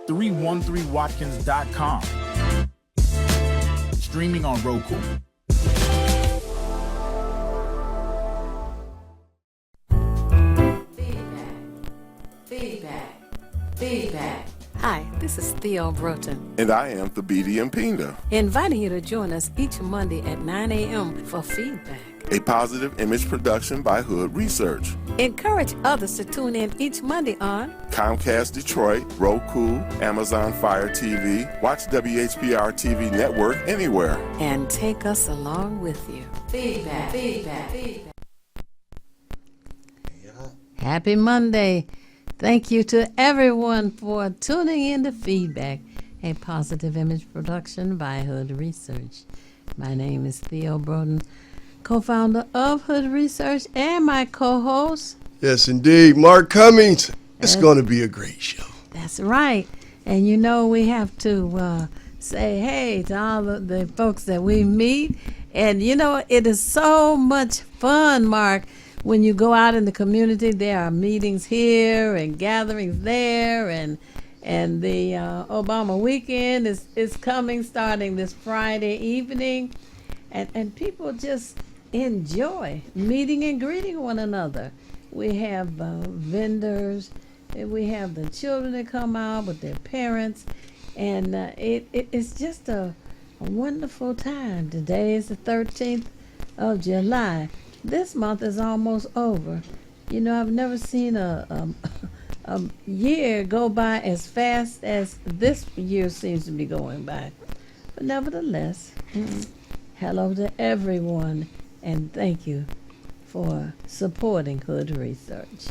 313watkins.com. Streaming on Roku. Feedback. Hi, this is Theo Broughton. And I am Thabiti Mpinga. Inviting you to join us each Monday at 9 a.m. for Feedback, A positive image production by Hood Research. Encourage others to tune in each Monday on Comcast Detroit, Roku, Amazon Fire TV, watch WHPR TV Network anywhere. and take us along with you. Feedback. Happy Monday. Thank you to everyone for tuning in to Feedback, a positive image production by Hood Research. My name is Theo Broughton, co-founder of Hood Research, and my co-host. Yes, indeed. Mark Cummings. It's going to be a great show. That's right. And you know, we have to say hey to all of the folks that we meet. And you know, it is so much fun, Mark. When you go out in the community, there are meetings here and gatherings there, and the Obama weekend is coming, starting this Friday evening, and people just enjoy meeting and greeting one another. We have vendors, and we have the children that come out with their parents, and it's just a wonderful time. Today is the 13th of July. This month is almost over. You know, I've never seen a year go by as fast as this year seems to be going by. But nevertheless, hello to everyone, and thank you for supporting Hood Research.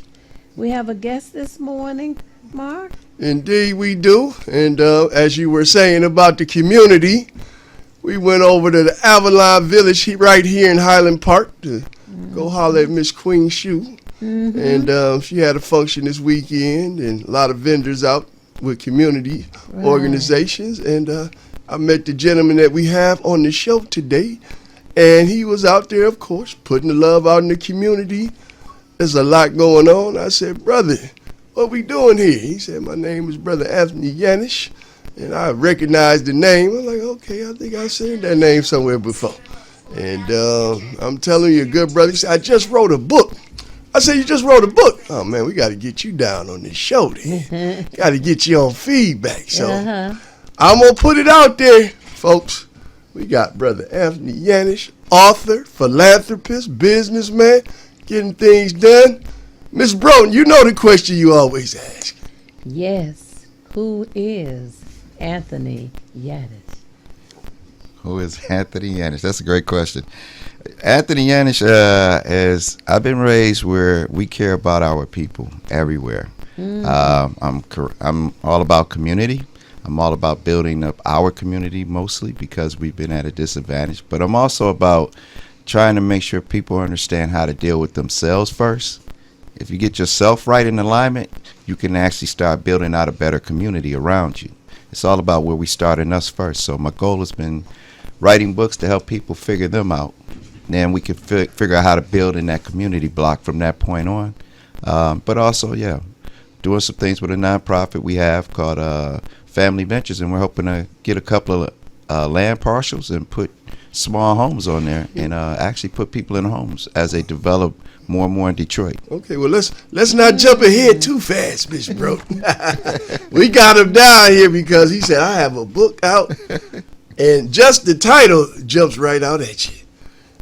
We have a guest this morning, Mark. Indeed, we do. And as you were saying about the community, we went over to the Avalon Village right here in Highland Park to go holler at Miss Queen Shoe. And she had a function this weekend, and a lot of vendors out with community organizations. And I met the gentleman that we have on the show today, and he was out there, of course, putting the love out in the community. There's a lot going on. I said, brother, what we doing here? He said, my name is Brother Anthony Yanish, and I recognized the name. I'm like, okay, I think I've seen that name somewhere before. And I'm telling you, good brother. He said, I just wrote a book. I said, you just wrote a book? Oh, man, we got to get you down on this show then. Got to get you on Feedback. So I'm going to put it out there, folks. We got Brother Anthony Yanish, author, philanthropist, businessman, getting things done. Miss Broughton, you know the question you always ask. Yes. Who is Anthony Yanish? Who is Anthony Yanish? That's a great question. Anthony Yanish is, I've been raised where we care about our people everywhere. I'm all about community. I'm all about building up our community mostly because we've been at a disadvantage. But I'm also about trying to make sure people understand how to deal with themselves first. If you get yourself right in alignment, you can actually start building out a better community around you. It's all about where we start in us first. So my goal has been writing books to help people figure them out. Then we can figure out how to build in that community block from that point on. But also, doing some things with a nonprofit we have called Family Ventures, and we're hoping to get a couple of land parcels and put small homes on there and actually put people in homes as they develop more and more in Detroit. Okay, well, let's not jump ahead too fast, Miss Broughton. We got him down here because he said, I have a book out, and just the title jumps right out at you.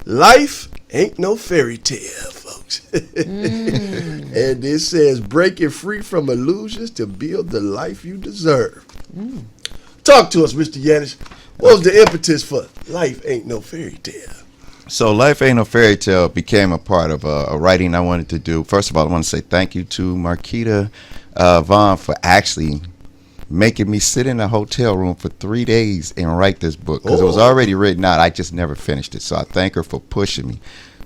Life ain't no fairy tale, folks. And it says, breaking free from illusions to build the life you deserve. Talk to us, Mr. Yanish. What was the impetus for Life Ain't No Fairy Tale? So Life Ain't No Fairy Tale became a part of a writing I wanted to do. First of all, I want to say thank you to Marquita Vaughn for actually making me sit in a hotel room for 3 days and write this book because it was already written out. I just never finished it. So I thank her for pushing me.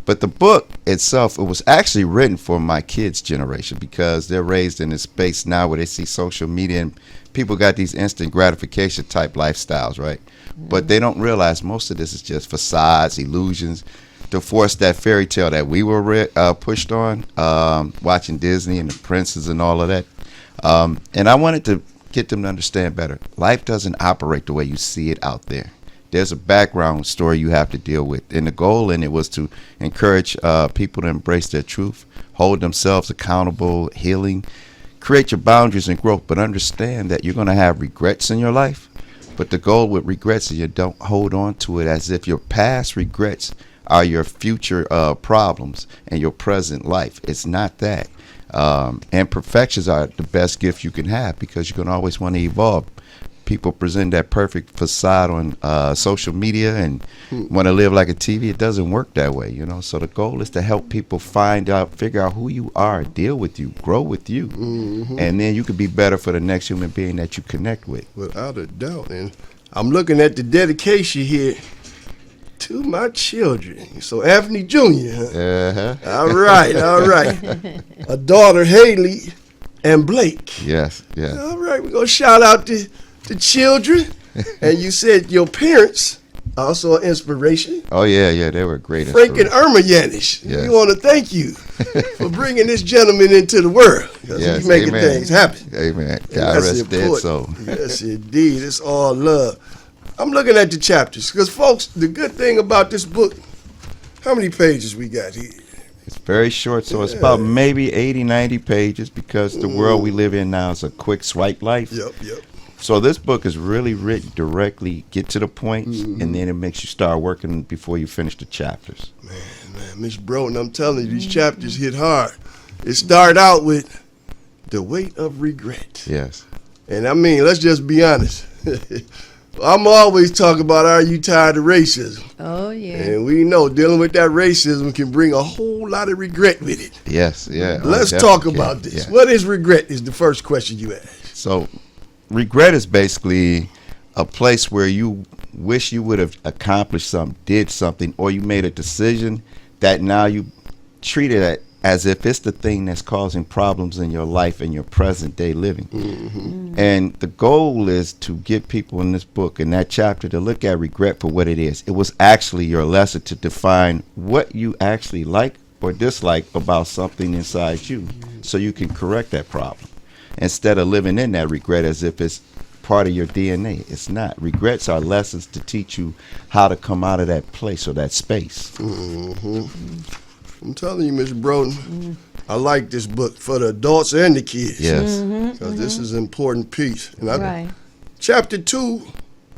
But the book itself, it was actually written for my kids' generation because they're raised in this space now where they see social media and people got these instant gratification type lifestyles, right? But they don't realize most of this is just facades, illusions, to force that fairy tale that we were pushed on, watching Disney and the princes and all of that. And I wanted to get them to understand better. Life doesn't operate the way you see it out there. There's a background story you have to deal with. And the goal in it was to encourage people to embrace their truth, hold themselves accountable, healing, create your boundaries and growth, but understand that you're going to have regrets in your life. But the goal with regrets is you don't hold on to it as if your past regrets are your future problems and your present life. It's not that. And perfections are the best gift you can have because you're going to always want to evolve. People present that perfect facade on social media and want to live like a TV. It doesn't work that way, you know. So the goal is to help people figure out who you are, deal with you, grow with you, and then you can be better for the next human being that you connect with. Without a doubt. And I'm looking at the dedication here to my children. So Anthony Jr. Huh? All right. A daughter, Haley, and Blake. Yes. All right, we're going to shout out the children. And you said your parents also an inspiration. Oh, yeah, they were great. Frank and Irma Yanish. Yes. We want to thank you for bringing this gentleman into the world. Because Yes, he's making amen. things happen. Amen. And God that's rest dead important. soul. Yes, indeed. It's all love. I'm looking at the chapters. Because, folks, the good thing about this book, how many pages we got here? It's very short, so it's about maybe 80, 90 pages because the world we live in now is a quick swipe life. Yep. So this book is really written directly, get to the point, and then it makes you start working before you finish the chapters. Man, Miss Broden, I'm telling you, these chapters hit hard. It started out with the weight of regret. Yes. And I mean, let's just be honest. I'm always talking about, are you tired of racism? Oh, yeah. And we know dealing with that racism can bring a whole lot of regret with it. Yes, yeah. Let's talk about this. Yeah. What is regret is the first question you ask. So regret is basically a place where you wish you would have accomplished something, did something, or you made a decision that now you treat it as if it's the thing that's causing problems in your life and your present day living. And the goal is to get people in this book, in that chapter, to look at regret for what it is. It was actually your lesson to define what you actually like or dislike about something inside you so you can correct that problem. Instead of living in that regret as if it's part of your DNA. It's not. Regrets are lessons to teach you how to come out of that place or that space. I'm telling you, Miss Broden, I like this book for the adults and the kids. Yes. Because this is an important piece. And Right. Chapter 2,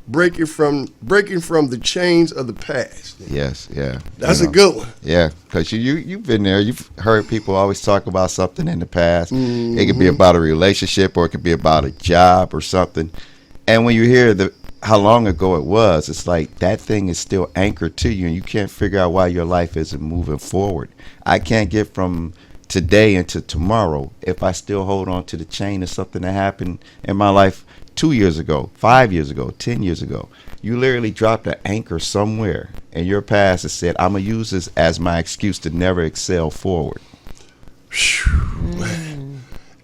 breaking from the chains of the past. Yes. Yeah. That's You a know. good one. Yeah, because you've been there. You've heard people always talk about something in the past. It could be about a relationship or it could be about a job or something. And when you hear how long ago it was, it's like that thing is still anchored to you and you can't figure out why your life isn't moving forward. I can't get from today into tomorrow if I still hold on to the chain of something that happened in my life 2 years ago, 5 years ago, 10 years ago. You literally dropped an anchor somewhere in your past that said, I'm going to use this as my excuse to never excel forward.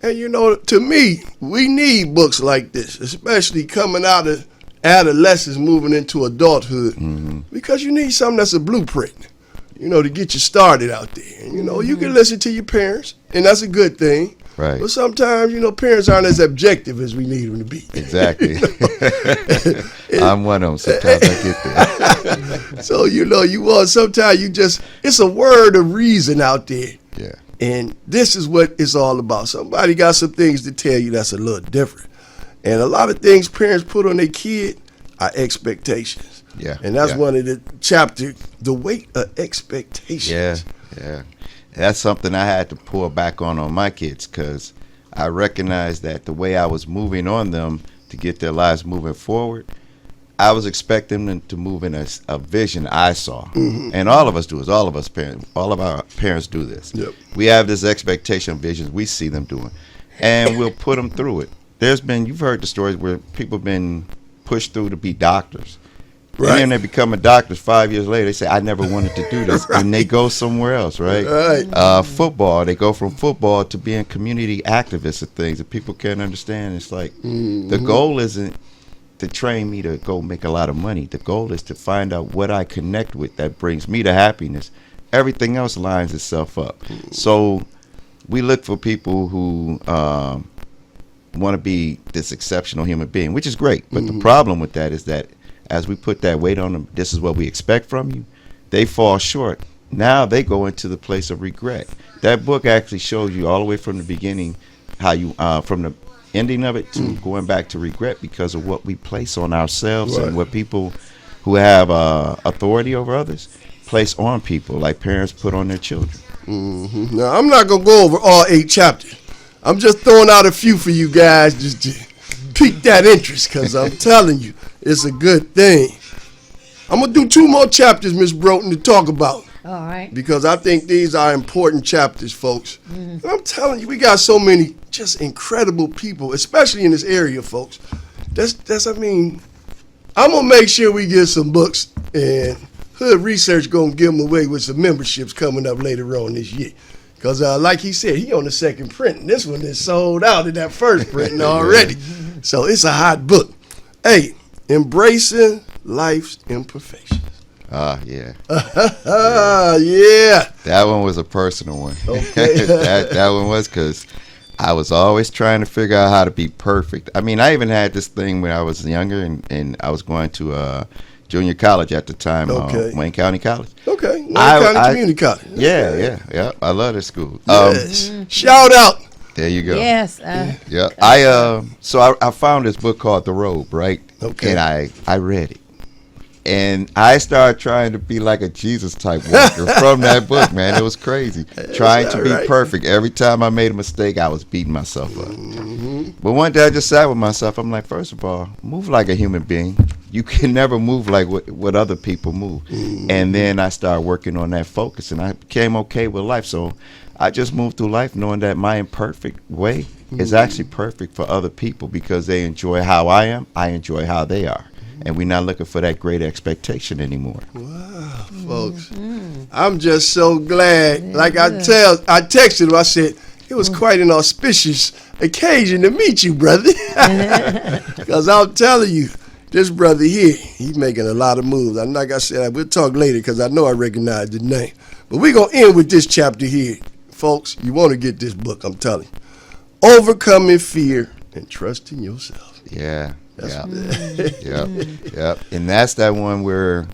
And you know, to me, we need books like this, especially coming out of adolescence, moving into adulthood, because you need something that's a blueprint, you know, to get you started out there. And, you know, you can listen to your parents, and that's a good thing. Right. But sometimes, you know, parents aren't as objective as we need them to be. Exactly. I'm one of them. Sometimes I get there. So, you know, sometimes it's a word of reason out there. Yeah. And this is what it's all about. Somebody got some things to tell you that's a little different. And a lot of things parents put on their kid are expectations. Yeah. And that's yeah. one of the chapter, the weight of expectations. Yeah. That's something I had to pull back on my kids because I recognized that the way I was moving on them to get their lives moving forward, I was expecting them to move in a vision I saw. And all of us do this. All of our parents do this. Yep. We have this expectation of visions we see them doing. And we'll put them through it. You've heard the stories where people have been pushed through to be doctors. Right. And then they become a doctor 5 years later. They say, I never wanted to do this. And they go somewhere else, right? Right. Football. They go from football to being community activists of things that people can't understand. It's like the goal isn't to train me to go make a lot of money. The goal is to find out what I connect with that brings me to happiness. Everything else lines itself up. So we look for people who want to be this exceptional human being, which is great. But the problem with that is that as we put that weight on them, this is what we expect from you, they fall short. Now they go into the place of regret. That book actually shows you all the way from the beginning how you, from the ending of it to going back to regret because of what we place on ourselves and what people who have authority over others place on people, like parents put on their children. Now, I'm not going to go over all 8 chapters. I'm just throwing out a few for you guys just to pique that interest, because I'm telling you, it's a good thing. I'm going to do 2 more chapters, Miss Broughton, to talk about. All right. Because I think these are important chapters, folks. And I'm telling you, we got so many just incredible people, especially in this area, folks. I mean, I'm going to make sure we get some books, and Hood Research going to give them away with some memberships coming up later on this year. Because like he said, he on the second print, and this one is sold out in that first printing already. So it's a hot book. Hey, Embracing Life's Imperfections. Yeah. Yeah. That one was a personal one. Okay. that one was because I was always trying to figure out how to be perfect. I mean, I even had this thing when I was younger, and I was going to junior college at the time, Wayne County College. Okay. Wayne County Community College. Yeah. I love this school. Yes. Shout out. There you go. Yes. Yeah. So I found this book called The Robe, right? Okay. And I read it. And I started trying to be like a Jesus type walker from that book, man. It was crazy. Trying to be perfect. Every time I made a mistake, I was beating myself up. But one day I just sat with myself. I'm like, first of all, move like a human being. You can never move like what other people move. And then I started working on that focus, and I became okay with life. So I just moved through life knowing that my imperfect way is actually perfect for other people because they enjoy how I am. I enjoy how they are. And we're not looking for that great expectation anymore. Wow, folks. I'm just so glad. Like I texted him, I said, it was quite an auspicious occasion to meet you, brother. Because I'm telling you, this brother here, he's making a lot of moves. And like I said, we'll talk later because I know I recognize the name. But we're going to end with this chapter here. Folks, you want to get this book, I'm telling you. Overcoming Fear and Trusting Yourself. Yeah. Yep. And that's that one where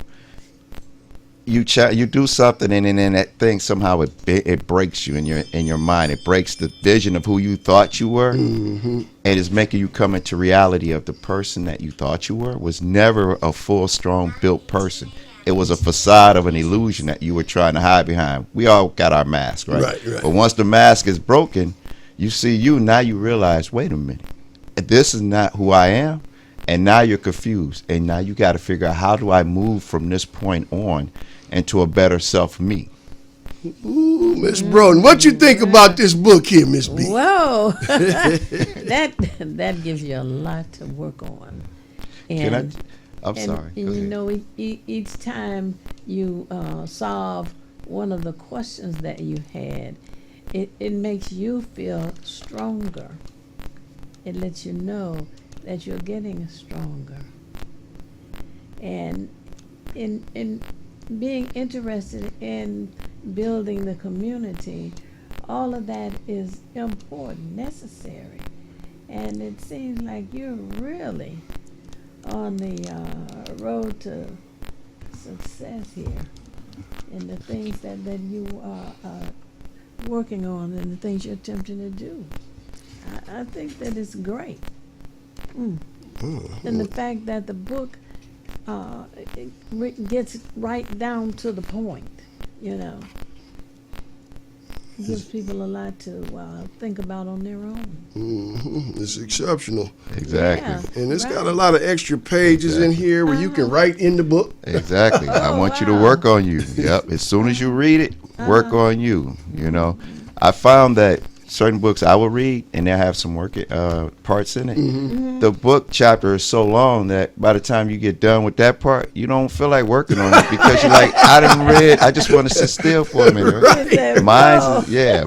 you do something and then that thing somehow it breaks you in your mind. It breaks the vision of who you thought you were, and it's making you come into reality of the person that you thought you were was never a full, strong, built person. It was a facade of an illusion that you were trying to hide behind. We all got our mask, right? Right. But once the mask is broken, you see you. Now you realize, wait a minute, this is not who I am. And now you're confused, and now you got to figure out, how do I move from this point on into a better self me? Ooh, Miss Broughton, what you think about this book here, Miss B? Whoa, that gives you a lot to work on. And, I'm sorry. And you know, each time you solve one of the questions that you had, it makes you feel stronger. It lets you know that you're getting stronger. And in being interested in building the community, all of that is important, necessary. And it seems like you're really on the road to success here in the things that you are working on and the things you're attempting to do. I think that it's great. And the fact that the book gets right down to the point, you know, gives people a lot to think about on their own. It's exceptional. Exactly. Yeah, And it's got a lot of extra pages in here where you can write in the book. Exactly. I want you to work on you. Yep. As soon as you read it, work on you. You know, I found that certain books I will read and they'll have some work parts in it. The book chapter is so long that by the time you get done with that part, you don't feel like working on it because you're like, I didn't read. I just want to sit still for a minute. Right?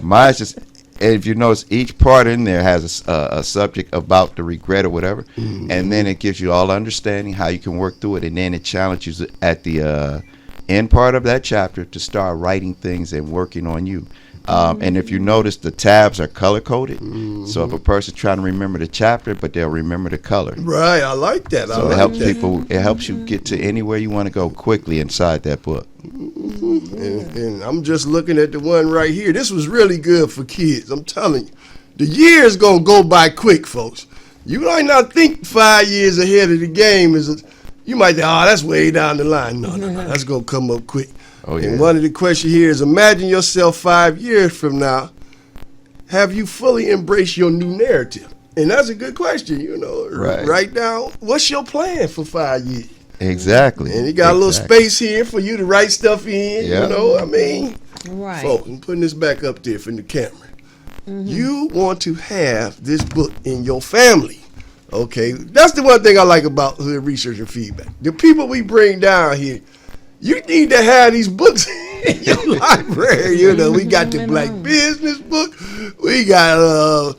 Mine's just. And if you notice, each part in there has a subject about the regret or whatever, and then it gives you all understanding how you can work through it, and then it challenges you at the end part of that chapter to start writing things and working on you. And if you notice, the tabs are color coded. So if a person's trying to remember the chapter, but they'll remember the color. Right, I like that. So it helps people. It helps you get to anywhere you want to go quickly inside that book. And I'm just looking at the one right here. This was really good for kids. I'm telling you, the year's gonna go by quick, folks. You might not think 5 years ahead of the game you might think, oh, that's way down the line. No, that's gonna come up quick. Oh, yeah. And one of the questions here is, imagine yourself 5 years from now. Have you fully embraced your new narrative? And that's a good question, Right. Right now, what's your plan for 5 years? Exactly. And you got a little space here for you to write stuff in, Yep. Right. Folks, I'm putting this back up there from the camera. You want to have this book in your family. Okay, that's the one thing I like about Hood Research and Feedback. The people we bring down here, you need to have these books in your library. We got the Black Business book. We got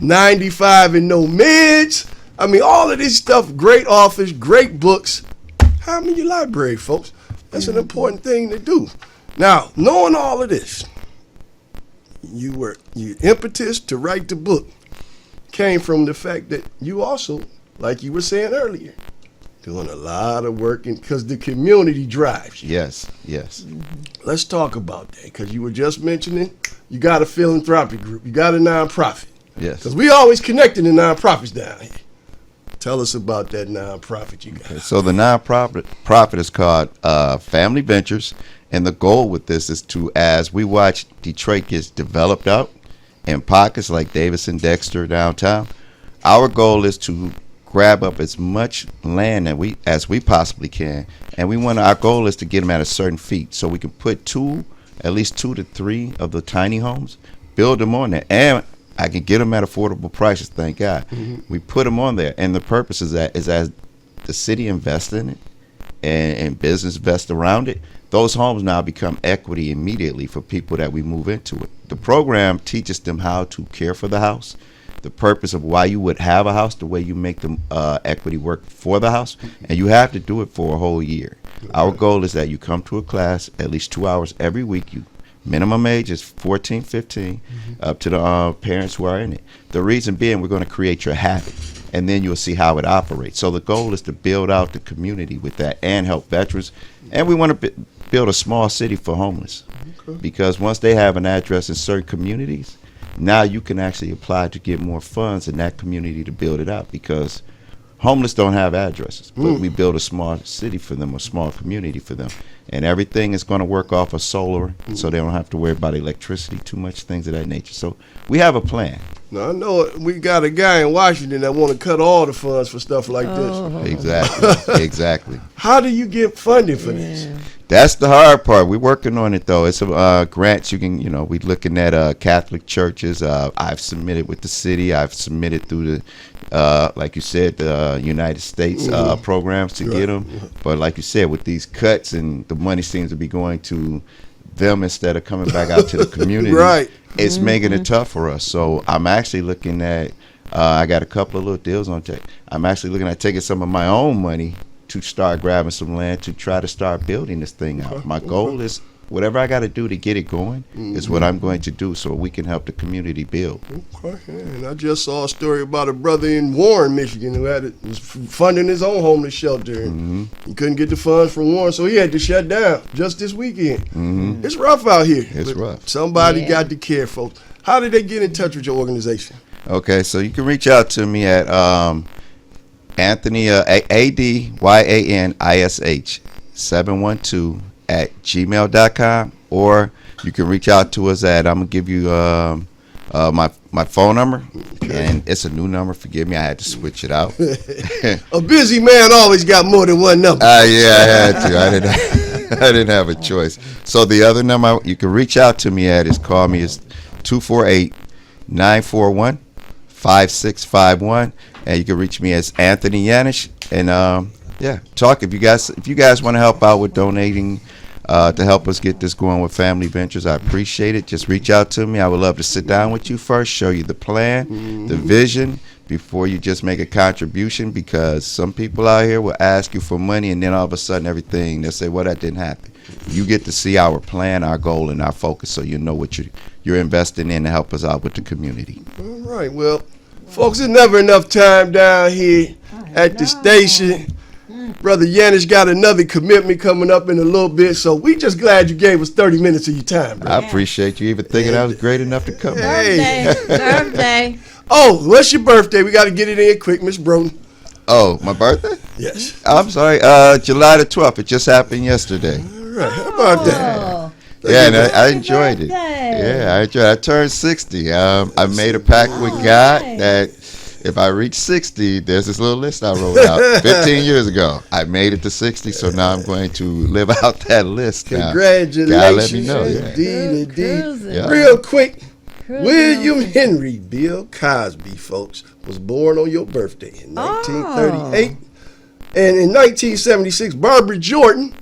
95 and No Meds. I mean, all of this stuff, great authors, great books. Have them in your library, folks. That's an important thing to do. Now, knowing all of this, your impetus to write the book came from the fact that you also, like you were saying earlier, doing a lot of work because the community drives you. Yes. Let's talk about that, because you were just mentioning you got a philanthropic group, you got a nonprofit. Yes. Because we always connecting the nonprofits down here. Tell us about that nonprofit you got. So the nonprofit is called Family Ventures, and the goal with this is to, as we watch Detroit gets developed out in pockets like Davis and Dexter downtown, our goal is to grab up as much land as we possibly can, and our goal is to get them at a certain feet, so we can put at least 2 to 3 of the tiny homes, build them on there, and I can get them at affordable prices. Thank God. We put them on there, and the purpose is as the city invests in it and business invests around it, those homes now become equity immediately for people that we move into it. The program teaches them how to care for the house, the purpose of why you would have a house, the way you make the equity work for the house, and you have to do it for a whole year. Our goal is that you come to a class at least 2 hours every week. Minimum age is 14, 15, up to the parents who are in it. The reason being, we're going to create your habit, and then you'll see how it operates. So the goal is to build out the community with that and help veterans. And we want to build a small city for homeless, because once they have an address in certain communities, now you can actually apply to get more funds in that community to build it out, because homeless don't have addresses, but we build a small city for them, a small community for them. And everything is going to work off of solar, so they don't have to worry about electricity too much, things of that nature. So we have a plan. Now, I know we got a guy in Washington that want to cut all the funds for stuff like this. Exactly. How do you get funding for this? That's the hard part. We're working on it, though. It's grants you can, we're looking at Catholic churches. I've submitted with the city. I've submitted through the, like you said, the United States programs to get them. But like you said, with these cuts, and the money seems to be going to them instead of coming back out to the community, it's making it tough for us. So I'm actually looking at, I got a couple of little deals on tech. I'm actually looking at taking some of my own money to start grabbing some land to try to start building this thing out. My goal is whatever I got to do to get it going is what I'm going to do, so we can help the community build. Okay. And I just saw a story about a brother in Warren, Michigan, who was funding his own homeless shelter. And he couldn't get the funds from Warren, so he had to shut down just this weekend. It's rough out here. It's rough. Somebody got to care, folks. How did they get in touch with your organization? Okay, so you can reach out to me at Anthony, ADYANISH 712 at gmail.com, or you can reach out to us at, I'm going to give you my phone number, and it's a new number. Forgive me, I had to switch it out. A busy man always got more than one number. Yeah, I had to. I didn't have a choice. So the other number you can reach out to me at is 248-941-5651, and you can reach me as Anthony Yanish. And talk if you guys want to help out with donating to help us get this going with Family Ventures. I appreciate it. Just reach out to me. I would love to sit down with you first, show you the plan, the vision, before you just make a contribution, because some people out here will ask you for money, and then all of a sudden everything, they'll say, well, that didn't happen. You get to see our plan, our goal, and our focus, so you know what you're you're investing in to help us out with the community. All right. Well, folks, there's never enough time down here at the station. Brother Yanis got another commitment coming up in a little bit, so we just glad you gave us 30 minutes of your time, bro. I appreciate you even thinking I was great enough to come. Birthday. Birthday. Oh, what's your birthday? We got to get it in quick, Miss Broden. Oh, my birthday? Yes. I'm sorry, July the 12th. It just happened yesterday. All right. How about that? Oh, Yeah, and I enjoyed it. birthday. Yeah, I enjoyed it. I turned 60. I made a pact with God that if I reach 60, there's this little list I wrote out 15 years ago. I made it to 60, so now I'm going to live out that list now. Congratulations. God let me know. Yeah. Indeed, Cruising. indeed. Yeah. Real quick, Cruising William on- Henry Bill Cosby, folks, was born on your birthday in 1938. And in 1976, Barbara Jordan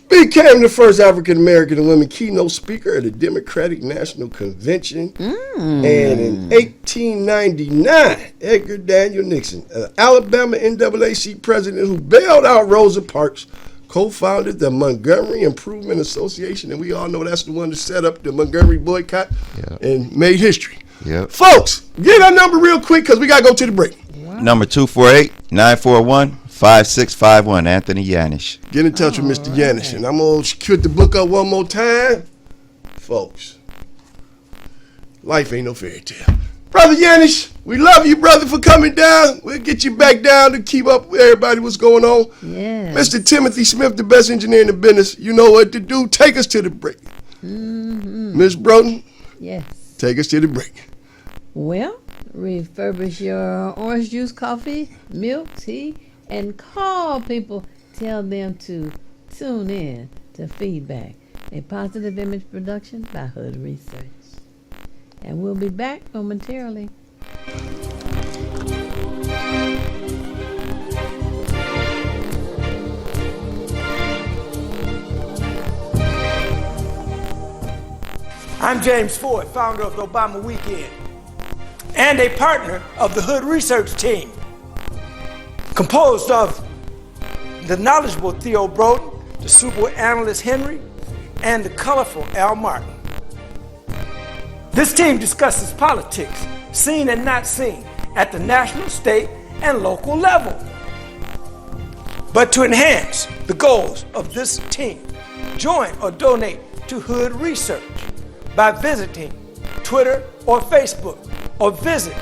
became the first African-American woman keynote speaker at the Democratic National Convention. And in 1899, Edgar Daniel Nixon, an Alabama NAACP president who bailed out Rosa Parks, co-founded the Montgomery Improvement Association. And we all know that's the one that set up the Montgomery boycott and made history. Yep. Folks, get our number real quick because we got to go to the break. Number 248-941-5651, Anthony Yanish. Get in touch with Mr. Yanis, and I'm going to put the book up one more time. Folks, life ain't no fairy tale. Brother Yanis, we love you, brother, for coming down. We'll get you back down to keep up with everybody what's going on. Yes. Mr. Timothy Smith, the best engineer in the business, you know what to do. Take us to the break. Miss Broden, Yes. take us to the break. Well, refurbish your orange juice, coffee, milk, tea, and call people. Tell them to tune in to Feedback, a positive image production by Hood Research. And we'll be back momentarily. I'm James Ford, founder of the Obama Weekend, and a partner of the Hood Research Team, composed of the knowledgeable Theo Broden, the super analyst Henry, and the colorful Al Martin. This team discusses politics, seen and not seen, at the national, state, and local level. But to enhance the goals of this team, join or donate to Hood Research by visiting Twitter or Facebook, or visit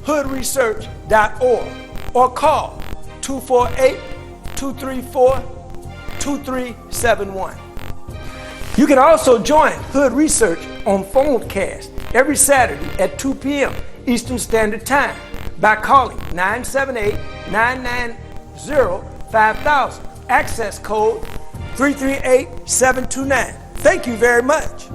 hoodresearch.org, or call 248-234-2371. You can also join Hood Research on Phonecast every Saturday at 2 p.m. Eastern Standard Time by calling 978-990-5000, access code 338729. Thank you very much.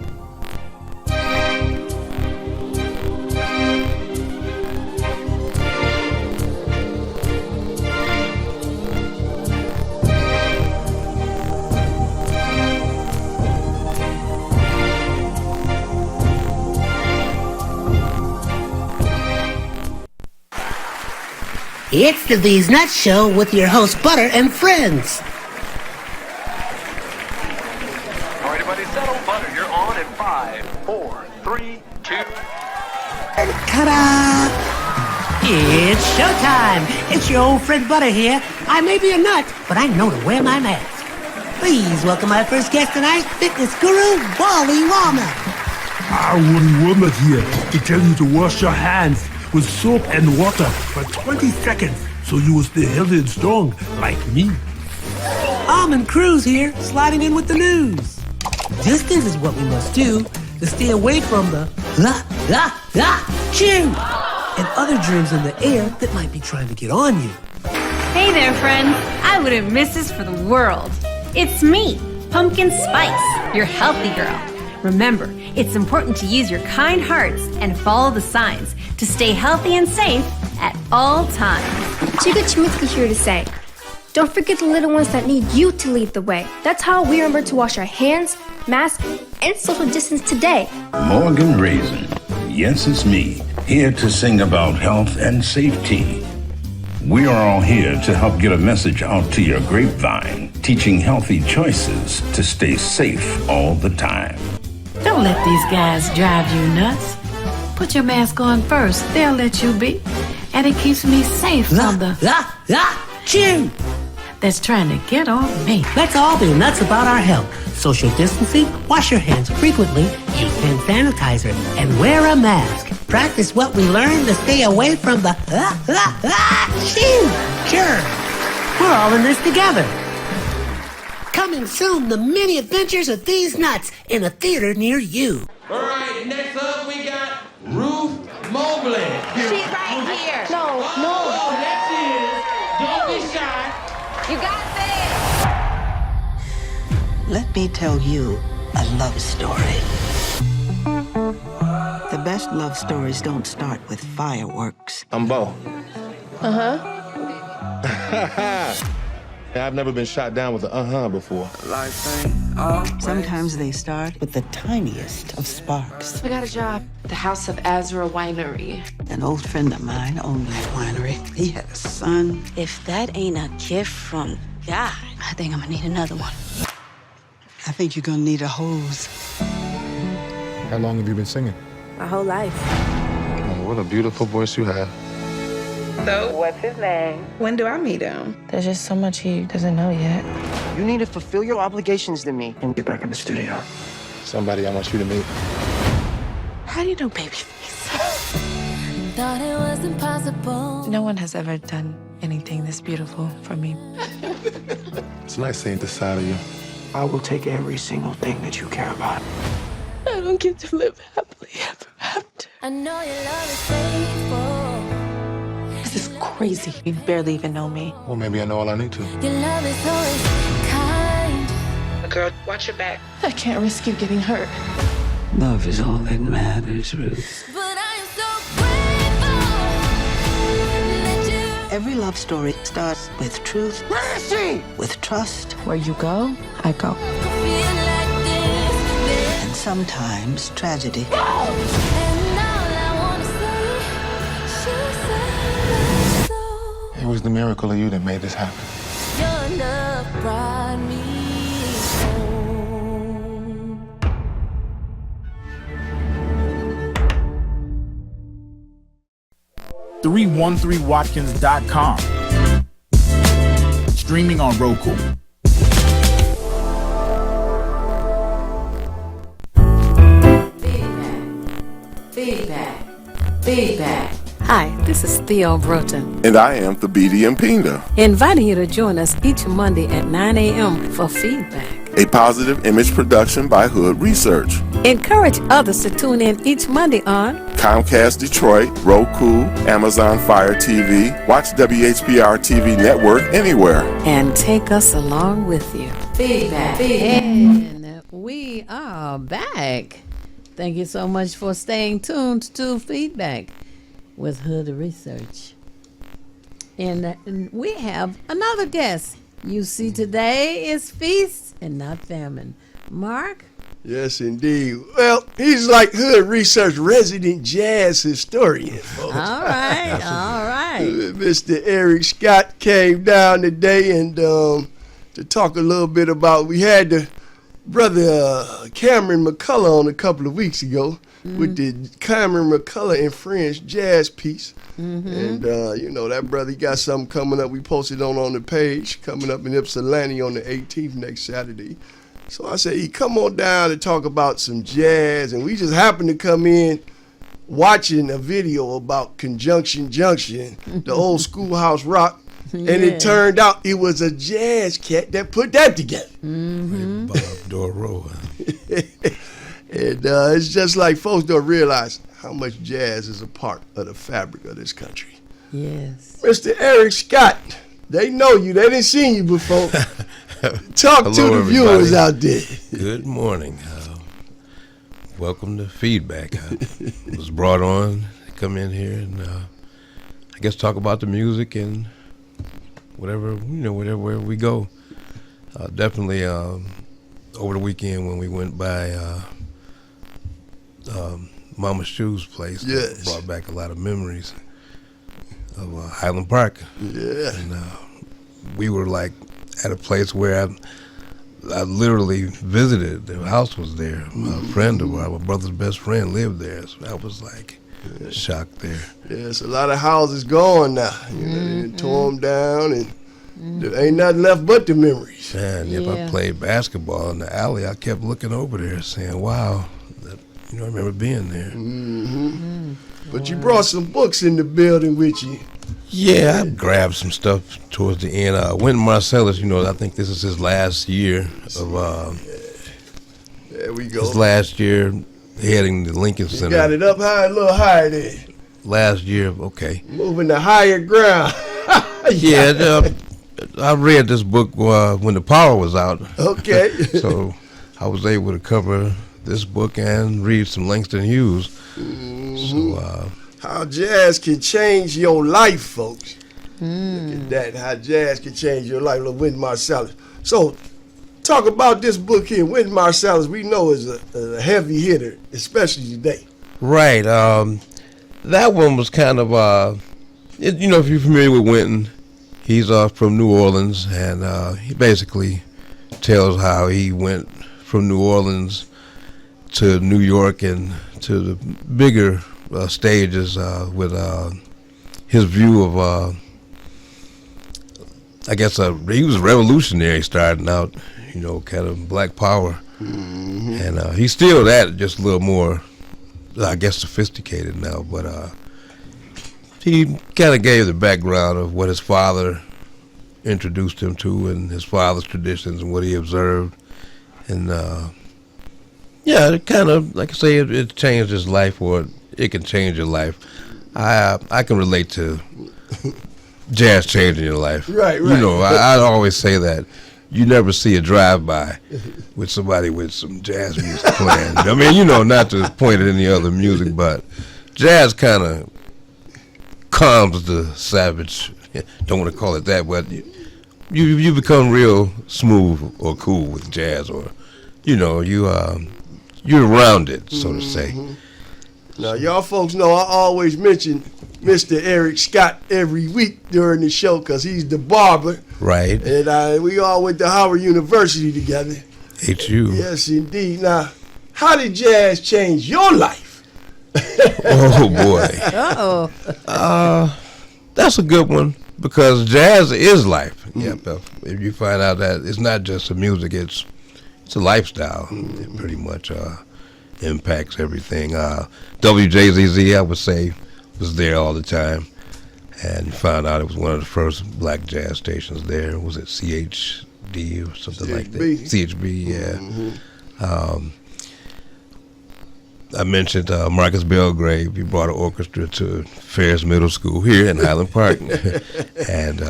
It's the These Nuts Show with your host Butter and friends. All right, everybody, settle. Butter, you're on in 5, 4, 3, 2. Ta-da! It's showtime. It's your old friend Butter here. I may be a nut, but I know to wear my mask. Please welcome my first guest tonight, fitness guru Wally Wallner. Wooly Woman here to tell you to wash your hands with soap and water for 20 seconds so you will stay healthy and strong like me. Almond Cruz here, sliding in with the news. Distance is what we must do to stay away from the chew and other germs in the air that might be trying to get on you. Hey there, friends. I wouldn't miss this for the world. It's me, Pumpkin Spice, your healthy girl. Remember, it's important to use your kind hearts and follow the signs to stay healthy and safe at all times. Chica Chimitzky here to say, don't forget the little ones that need you to lead the way. That's how we remember to wash our hands, mask, and social distance today. Morgan Raisin, yes, it's me, here to sing about health and safety. We are all here to help get a message out to your grapevine, teaching healthy choices to stay safe all the time. Don't let these guys drive you nuts. Put your mask on first. They'll let you be. And it keeps me safe from the Chew! that's trying to get on me. Let's all be nuts about our health. Social distancing, wash your hands frequently, use hand sanitizer, and wear a mask. Practice what we learned to stay away from the Sure. We're all in this together. Coming soon, the many adventures of these nuts in a theater near you. All right, next up we got Ruth Mobley. She's right here. No. Oh, there she is. Don't be shy. You got this. Let me tell you a love story. The best love stories don't start with fireworks. I'm Bo. Uh-huh. I've never been shot down with an before. Sometimes they start with the tiniest of sparks. I got a job at the House of Azra Winery. An old friend of mine owned that winery. He had a son. If that ain't a gift from God, I think I'm gonna need another one. I think you're gonna need a hose. How long have you been singing? My whole life. Oh, what a beautiful voice you have. So, what's his name? When do I meet him? There's just so much he doesn't know yet. You need to fulfill your obligations to me and get back in the studio. Somebody I want you to meet. How do you know Babyface? Thought it was impossible. No one has ever done anything this beautiful for me. It's nice seeing this side of you. I will take every single thing that you care about. I don't get to live happily ever after. I know your love is faithful. This is crazy. You barely even know me. Well, maybe I know all I need to. Your love is always kind. Girl, watch your back. I can't risk you getting hurt. Love is all that matters, Ruth. But I am so grateful that you... Every love story starts with truth. Where is she? With trust. Where you go, I go. feel like this. And sometimes tragedy. And all I wanna say, she said so. It was the miracle of you that made this happen. Your love brought me home. 313watkins.com. Streaming on Roku. Feedback. Hi, this is Theo Broughton, And I am Thabiti Mpinga, inviting you to join us each Monday at 9 a.m. for feedback. a positive image production by Hood Research. Encourage others to tune in each Monday on Comcast Detroit, Roku, Amazon Fire TV, watch WHPR TV Network anywhere. and take us along with you. Feedback. And we are back. Thank you so much for staying tuned to Feedback with Hood Research. And we have another guest. You see, today is feast and not famine. Mark? Yes, indeed. Well, he's like Hood Research resident jazz historian, folks. All right, all right. Mr. Eric Scott came down today and to talk a little bit about, we had the brother Cameron McCullough on a couple of weeks ago with the Cameron McCullough and Friends jazz piece. And, that brother, he got something coming up. We posted on the page, coming up in Ypsilanti on the 18th next Saturday. So I said, come on down and talk about some jazz. And we just happened to come in watching a video about Conjunction Junction, the old schoolhouse rock. And it turned out it was a jazz cat that put that together. Bob Doro. And it's just like folks don't realize how much jazz is a part of the fabric of this country. Yes. Mr. Eric Scott, they know you. They didn't see you before. Talk to the viewers out there. Good morning. Welcome to Feedback. I was brought on to come in here and I guess talk about the music and whatever we go. Definitely over the weekend when we went by Mama Shoe's place, brought back a lot of memories of Highland Park. Yeah. And we were like at a place where I literally visited. The house was there. A friend of ours, my brother's best friend, lived there. So I was like shocked there. There's a lot of houses gone now. You know, they tore them down, and there ain't nothing left but the memories. Man, if I played basketball in the alley, I kept looking over there saying, wow, I remember being there. But you brought some books in the building with you. Yeah, I grabbed some stuff towards the end. Wynton Marsalis, I think this is his last year of. There we go. His last year heading the Lincoln Center. You got it up high, a little higher there. Last year, okay. Moving to higher ground. Yeah, I read this book when the power was out. Okay. So I was able to cover this book and read some Langston Hughes. So. How jazz can change your life, folks. Look at that, how jazz can change your life. Little Wynton Marsalis. So, talk about this book here. Wynton Marsalis, we know is a heavy hitter, especially today. Right. That one was kind of, if you're familiar with Wynton, he's from New Orleans, and he basically tells how he went from New Orleans to New York and to the bigger stages with his view of, I guess, he was a revolutionary starting out, kind of black power. And he's still that, just a little more, I guess, sophisticated now. But he kind of gave the background of what his father introduced him to and his father's traditions and what he observed. And, yeah, it kind of, like I say, it changed his life, or it can change your life. I can relate to jazz changing your life. Right. I always say that. You never see a drive-by with somebody with some jazz music playing. I mean, not to point at any other music, but jazz kind of calms the savage. Don't want to call it that, but you become real smooth or cool with jazz, or you're around it, so to say. Now, y'all folks know I always mention Mr. Eric Scott every week during the show because he's the barber. Right. And we all went to Howard University together. HU. Yes, indeed. Now, how did jazz change your life? Oh, boy. That's a good one, because jazz is life. If you find out that it's not just a music, it's a lifestyle. It pretty much impacts everything. WJZZ, I would say, was there all the time, and found out it was one of the first black jazz stations there. Was it CHD or something like that? CHB, yeah. I mentioned Marcus Belgrave. He brought an orchestra to Ferris Middle School here in Highland Park, and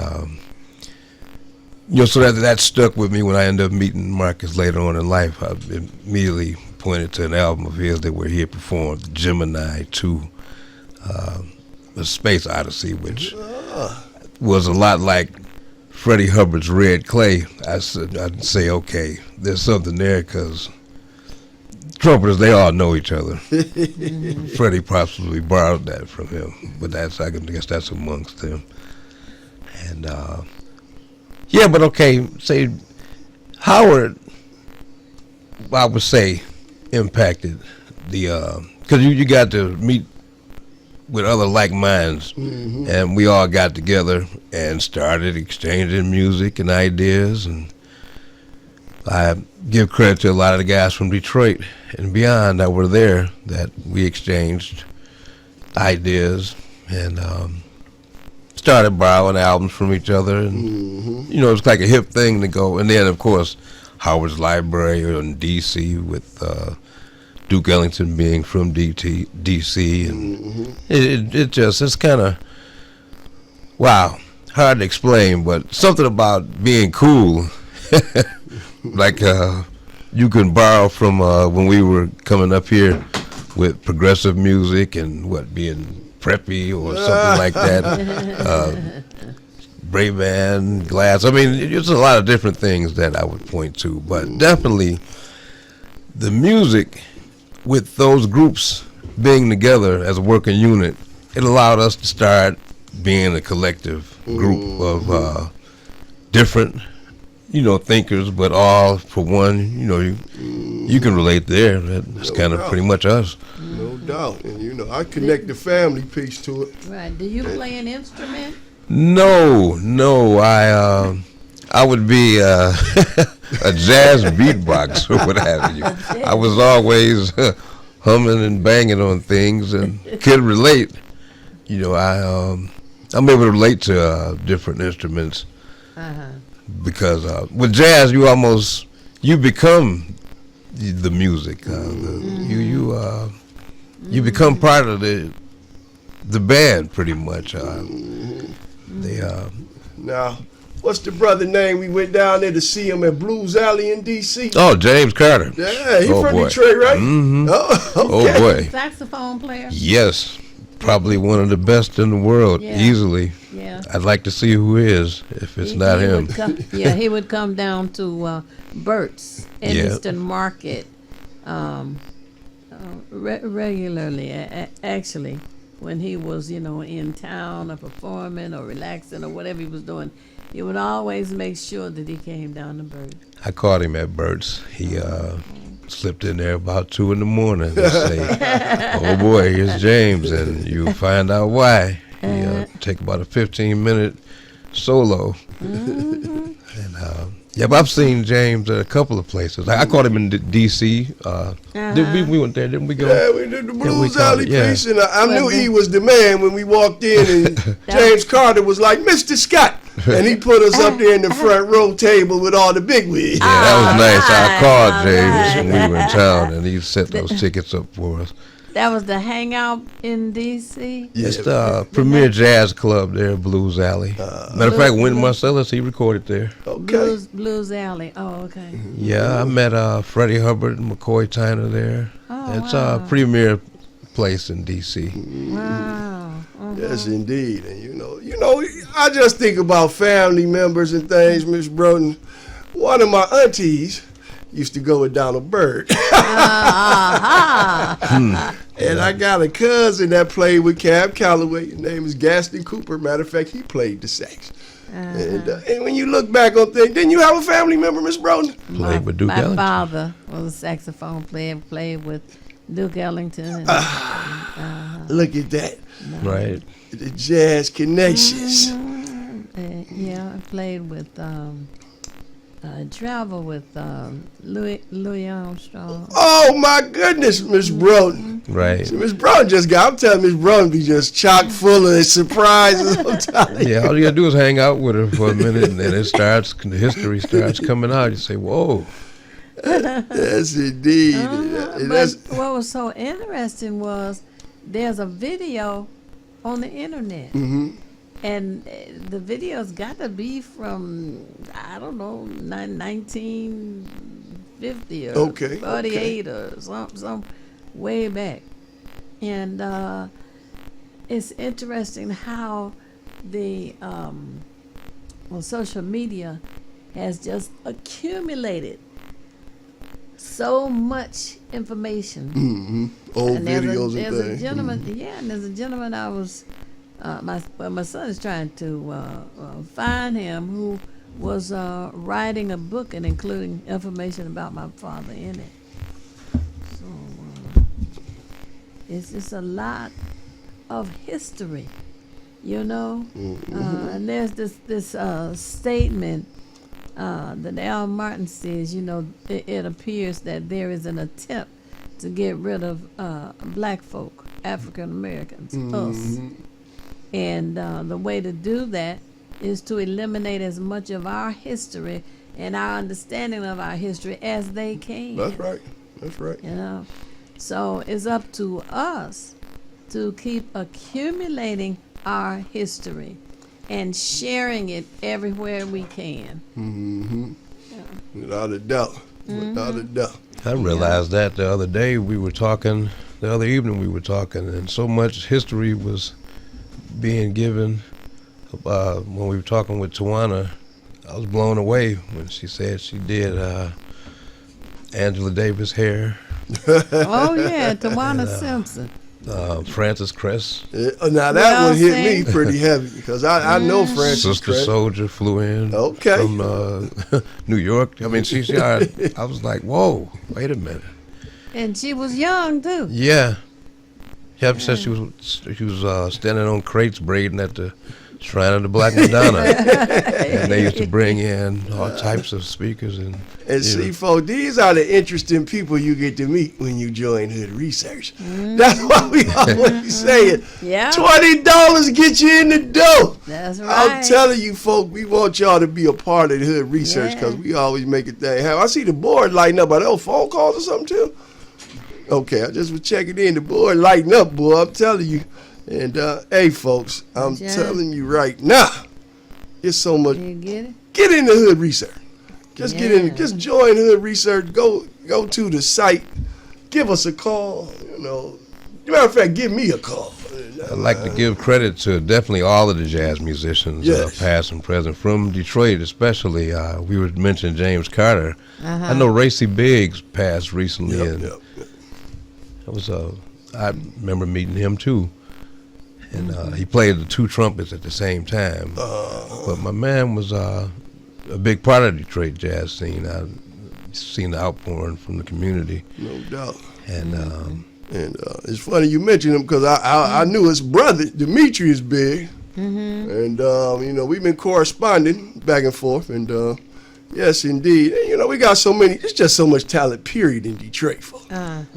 so that stuck with me. When I ended up meeting Marcus later on in life, I immediately pointed to an album of his where he had performed Gemini 2, the Space Odyssey, which was a lot like Freddie Hubbard's Red Clay. I'd say, okay, there's something there, because trumpeters, they all know each other. Freddie possibly borrowed that from him, but I guess that's amongst them. And yeah, but okay, say Howard, I would say, impacted the because you got to meet with other like minds, and we all got together and started exchanging music and ideas. And I give credit to a lot of the guys from Detroit and beyond that were there, that we exchanged ideas and started borrowing albums from each other. And it's like a hip thing to go. And then, of course, Howard's Library in D.C. with Duke Ellington being from D.C. and it's kind of, wow, hard to explain, but something about being cool, like you can borrow from when we were coming up here with progressive music and being preppy or something like that. Ray-Ban, Glass. I mean, there's a lot of different things that I would point to, but definitely the music with those groups being together as a working unit, it allowed us to start being a collective group of different, thinkers, but all for one. You can relate there. That's kind of pretty much us. No doubt. And I connect the family piece to it. Right. Do you play an instrument? No. I would be a jazz beatbox or what have you. I was always humming and banging on things and could relate. I'm able to relate to different instruments because with jazz you become the music. You become part of the band pretty much. Now, what's the brother name? We went down there to see him at Blues Alley in D.C. Oh, James Carter. Yeah, he from Detroit, right? Mm-hmm. Oh, okay. Boy. Saxophone player? Yes. Probably one of the best in the world, easily. Yeah. I'd like to see who is, if it's not him. He would come down to Burt's in Eastern Market regularly, actually, when he was, in town or performing or relaxing or whatever he was doing. He would always make sure that he came down to Burt's. I caught him at Burt's. He slipped in there about 2 a.m. and say, "Oh boy, here's James," and you find out why. He take about a 15-minute solo. Mm-hmm. And but I've seen James at a couple of places. I caught him in D.C. We went there, didn't we go? Yeah, we did the Blues Alley piece, and I knew he was the man when we walked in, and James Carter was like, "Mr. Scott," and he put us up there in the front row table with all the big wigs. Yeah, that was nice. I called James when we were in town, and he set those tickets up for us. That was the Hangout in D.C.? It's the premier jazz club there, Blues Alley. Matter of fact, Wynton Marsalis, he recorded there. Okay. Blues Alley. Oh, okay. Yeah, I met Freddie Hubbard and McCoy Tyner there. Oh, it's a premier place in D.C. Wow. Yes, indeed. And I just think about family members and things, Miss Broughton. One of my aunties used to go with Donald Byrd. And I got a cousin that played with Cab Calloway. His name is Gaston Cooper. Matter of fact, he played the sax. And when you look back on things, didn't you have a family member, Miss Broughton? Played with Duke My Ellington. father was a saxophone player, played with Duke Ellington. Look at that. Right. The jazz connections. I played with, traveled with Louis Armstrong. Oh my goodness, Miss Broughton. Right. So Miss Broughton I'm telling Miss Broughton be just chock full of surprises. I'm telling you. Yeah, all you gotta do is hang out with her for a minute, and then the history starts coming out. You say, "Whoa." Yes, indeed. But what was so interesting was there's a video on the internet. Mm-hmm. And the video's got to be from, I don't know, 1950 or 48 or some way back. And it's interesting how the social media has just accumulated so much information. Mm-hmm. Old videos and there's things. a gentleman, and there's a gentleman I was. My son is trying to find him who was writing a book and including information about my father in it. So it's just a lot of history, And there's this statement that Al Martin says. It appears that there is an attempt to get rid of black folk, African Americans, us. And the way to do that is to eliminate as much of our history and our understanding of our history as they can. That's right. So it's up to us to keep accumulating our history and sharing it everywhere we can. Mm-hmm. Without a doubt. Without a doubt. I realized that the other day the other evening we were talking, and so much history was being given when we were talking with Tawana. I was blown away when she said she did Angela Davis hair. Oh yeah, Tawana Simpson. Francis Cress. Now that one hit me pretty heavy because I know Francis Sister Cress. Soldier flew in from New York. I mean, I was like, whoa, wait a minute. And she was young too. Yeah. Yeah, said she was standing on crates braiding at the Shrine of the Black Madonna. And they used to bring in all types of speakers. And see, folks, these are the interesting people you get to meet when you join Hood Research. That's why we always say it. Yeah. $20 get you in the door. That's right. I'm telling you, folks, we want y'all to be a part of the Hood Research because we always make a thing happen. I see the board lighting up. Are those phone calls or something, too? Okay, I just was checking in. The board lighting up, boy. I'm telling you. And, hey, folks, I'm telling you right now, it's so much. You get it? Get in the Hood Research. Just get in. Just join Hood Research. Go to the site. Give us a call. You know, matter of fact, give me a call. I'd like to give credit to definitely all of the jazz musicians, past and present, from Detroit especially. We were mentioning James Carter. I know Racy Biggs passed recently. It was I remember meeting him too. And he played the two trumpets at the same time. But my man was a big part of the Detroit jazz scene. I've seen the outpouring from the community. No doubt. And it's funny you mentioned him because I knew his brother, Demetrius Big. And, you know, we've been corresponding back and forth. And, yes, indeed. And, you know, we got so many, it's just so much talent, period, in Detroit, folks.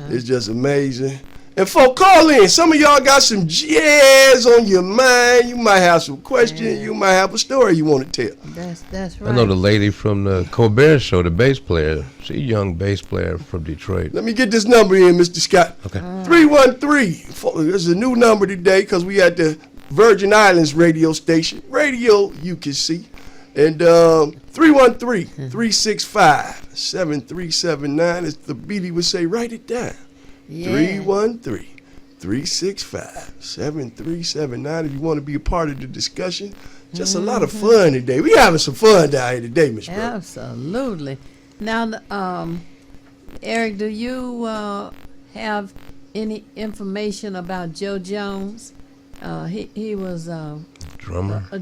It's just amazing. And folks, call in. Some of y'all got some jazz on your mind. You might have some questions. You might have a story you want to tell. That's right. I know the lady from the Colbert Show, the bass player. She's a young bass player from Detroit. Let me get this number in, Mr. Scott. Okay. 313. There's a new number today because we at the Virgin Islands radio station. Radio you can see. And 313-365-7379. As the Beatty would say, write it down. 313-365-7379. If you want to be a part of the discussion, just a lot of fun today. We having some fun down here today, Miss Brooke. Absolutely. Now, Eric, do you have any information about Joe Jones? He was drummer. A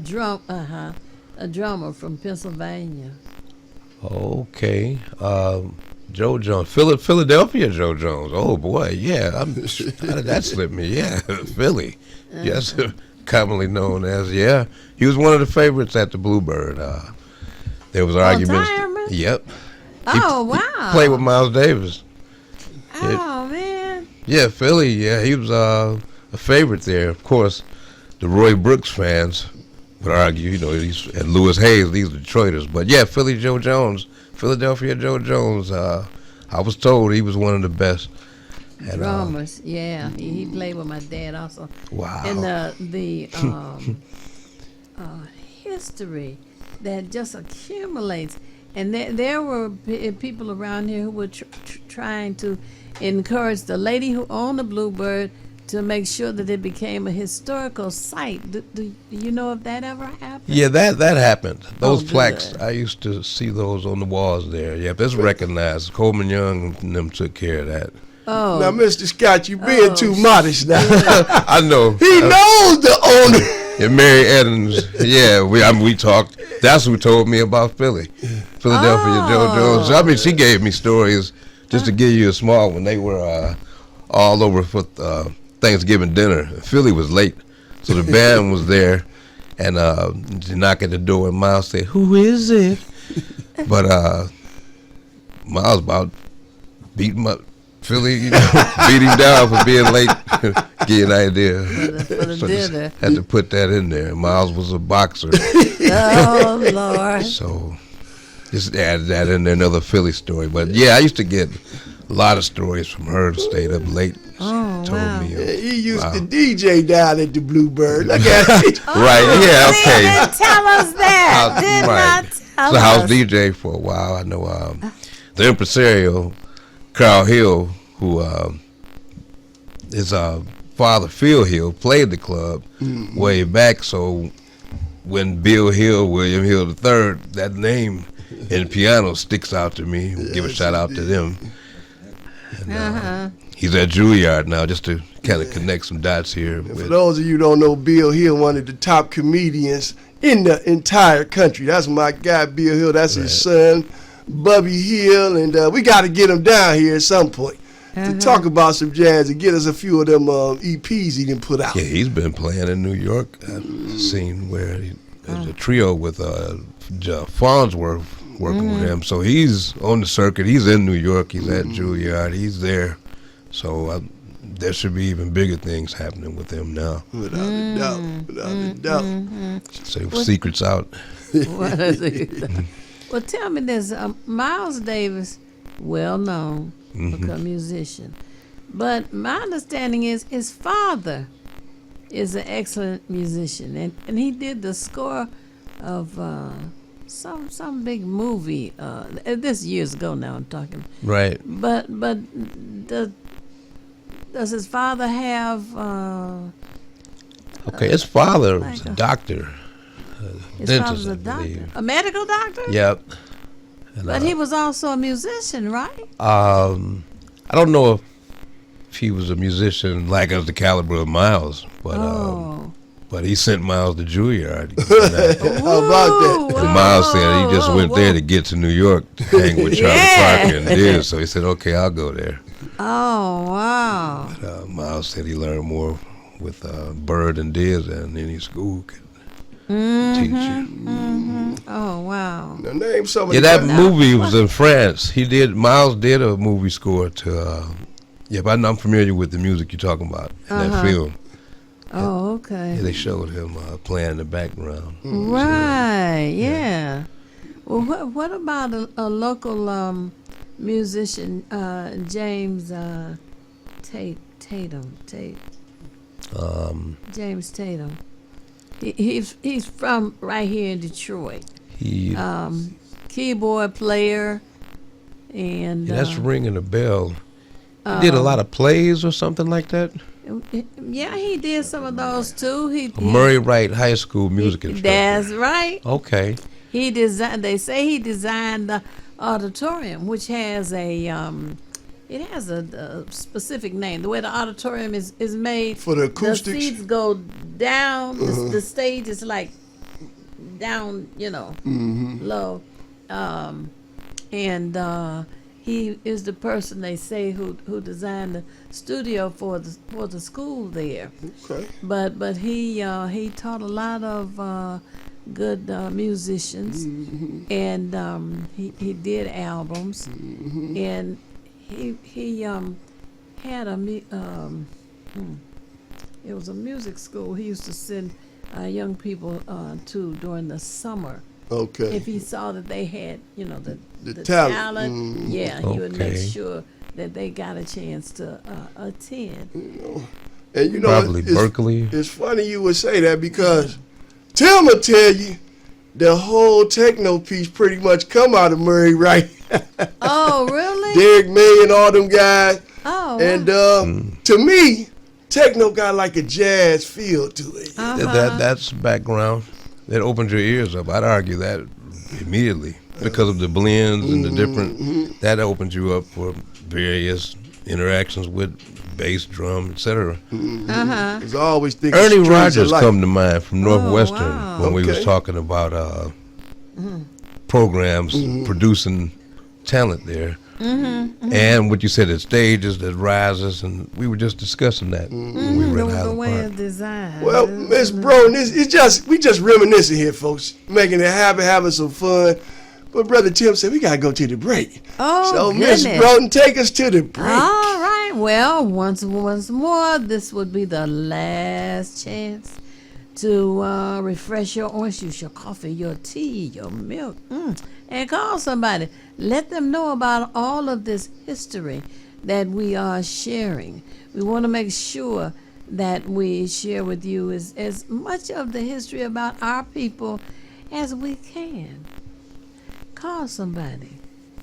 drummer from Pennsylvania. Okay. Joe Jones, Philadelphia Joe Jones. Oh boy, yeah. How did that slip me? Yeah, Philly. Yes, commonly known as He was one of the favorites at the Bluebird. There was arguments. Yep. Wow. Played with Miles Davis. Oh man. Yeah, Philly. Yeah, he was a favorite there. Of course, the Roy Brooks fans would argue, you know, and Lewis Hayes, these are Detroiters. But yeah, Philly Joe Jones. Philadelphia Joe Jones, I was told he was one of the best. And, drummers, he played with my dad also. Wow. And the history that just accumulates. And there were people around here who were trying to encourage the lady who owned the Bluebird to make sure that it became a historical site. Do you know if that ever happened? Yeah, that happened. Those plaques, I used to see those on the walls there. Yeah, that's recognized. Coleman Young and them took care of that. Oh. Now, Mr. Scott, you being too modest now. I know. He knows the owner. And Mary Evans, we talked. That's who told me about Philly. Philadelphia Joe Jones. I mean, she gave me stories just to give you a small one. They were all over for Thanksgiving dinner. Philly was late, so the band was there, and they knock at the door, and Miles said, "Who is it?" But Miles about beat him up. Philly, you know, beat him down for being late. Give you an idea. For the dinner. Had to put that in there. Miles was a boxer. Oh Lord. So just add that in there, another Philly story. But yeah, I used to get a lot of stories from her who stayed up late. Wow. He used to DJ down at the Bluebird. Look at it. Right, okay. Tell us that. Did not tell us. House us. DJ for a while. I know the impresario, Carl Hill, who his father, Phil Hill, played the club way back. So when Bill Hill, William Hill III, that name in piano sticks out to me. Give a shout out to them. And, he's at Juilliard now, just to kind of connect some dots here. And for those of you who don't know, Bill Hill, one of the top comedians in the entire country. That's my guy, Bill Hill. That's his son, Bubby Hill, and we got to get him down here at some point to talk about some jazz and get us a few of them EPs he didn't put out. Yeah, he's been playing in New York. I've seen where there's a trio with Farnsworth working with him. So he's on the circuit. He's in New York. He's at Juilliard. He's there. So there should be even bigger things happening with him now. Without a doubt. Without a doubt. So secret's out. What is it? Well, tell me this. Miles Davis, well known, become a musician. But my understanding is his father is an excellent musician. And he did the score of some big movie. This years ago now I'm talking. Right. But does his father have okay, his father was a doctor. His dentist, father's a I doctor? believe. A medical doctor? Yep. And, But he was also a musician, right? I don't know if he was a musician like of the caliber of Miles, but he sent Miles to Juilliard. How about that? And Miles said he just went there to get to New York to hang with Charlie Parker and Diz. So he said, "Okay, I'll go there." Oh, wow. But, Miles said he learned more with Bird and Diz than any school could teach you. Oh, wow. Now name some of Yeah, the that movie was in France. Miles did a movie score to. But I'm familiar with the music you're talking about in that film. Oh, okay. Yeah, they showed him playing in the background. Right, yeah. Well, what about a local musician, James Tatum? James Tatum. He's from right here in Detroit. He keyboard player, and that's ringing a bell. He did a lot of plays or something like that. Yeah, he did some of those too. Murray Wright High School music instructor. That's right. Okay. He designed. They say he designed the auditorium, which has it has a specific name. The way the auditorium is made for the acoustics. The seats go down. The stage is like down, low. He is the person they say who designed the studio for the school there. Okay. But he taught a lot of good musicians, and he did albums, and he had it was a music school he used to send young people to during the summer. Okay. If he saw that they had, the talent, he would make sure that they got a chance to attend. And probably Berkeley. It's funny you would say that because Tim will tell you the whole techno piece pretty much come out of Murray Wright. Oh, really? Derek May and all them guys. Oh. And to me, techno got like a jazz feel to it. That's background. That opened your ears up. I'd argue that immediately because of the blends and the different. That opened you up for various interactions with bass, drum, etc. I always think Ernie Rogers come to mind from Northwestern when we was Okay. talking about programs producing talent there. And what you said, the stages, the rises, and we were just discussing that when we were in The Highland way Park. of design. Well, Miss Broden, we just reminiscing here, folks, making it happen, having some fun. But Brother Tim said we gotta go to the break. Oh, so Miss goodness. Broden, take us to the break. All right. Well, once more, this would be the last chance to refresh your orange juice, your coffee, your tea, your milk, and call somebody. Let them know about all of this history that we are sharing. We want to make sure that we share with you as much of the history about our people as we can. Call somebody,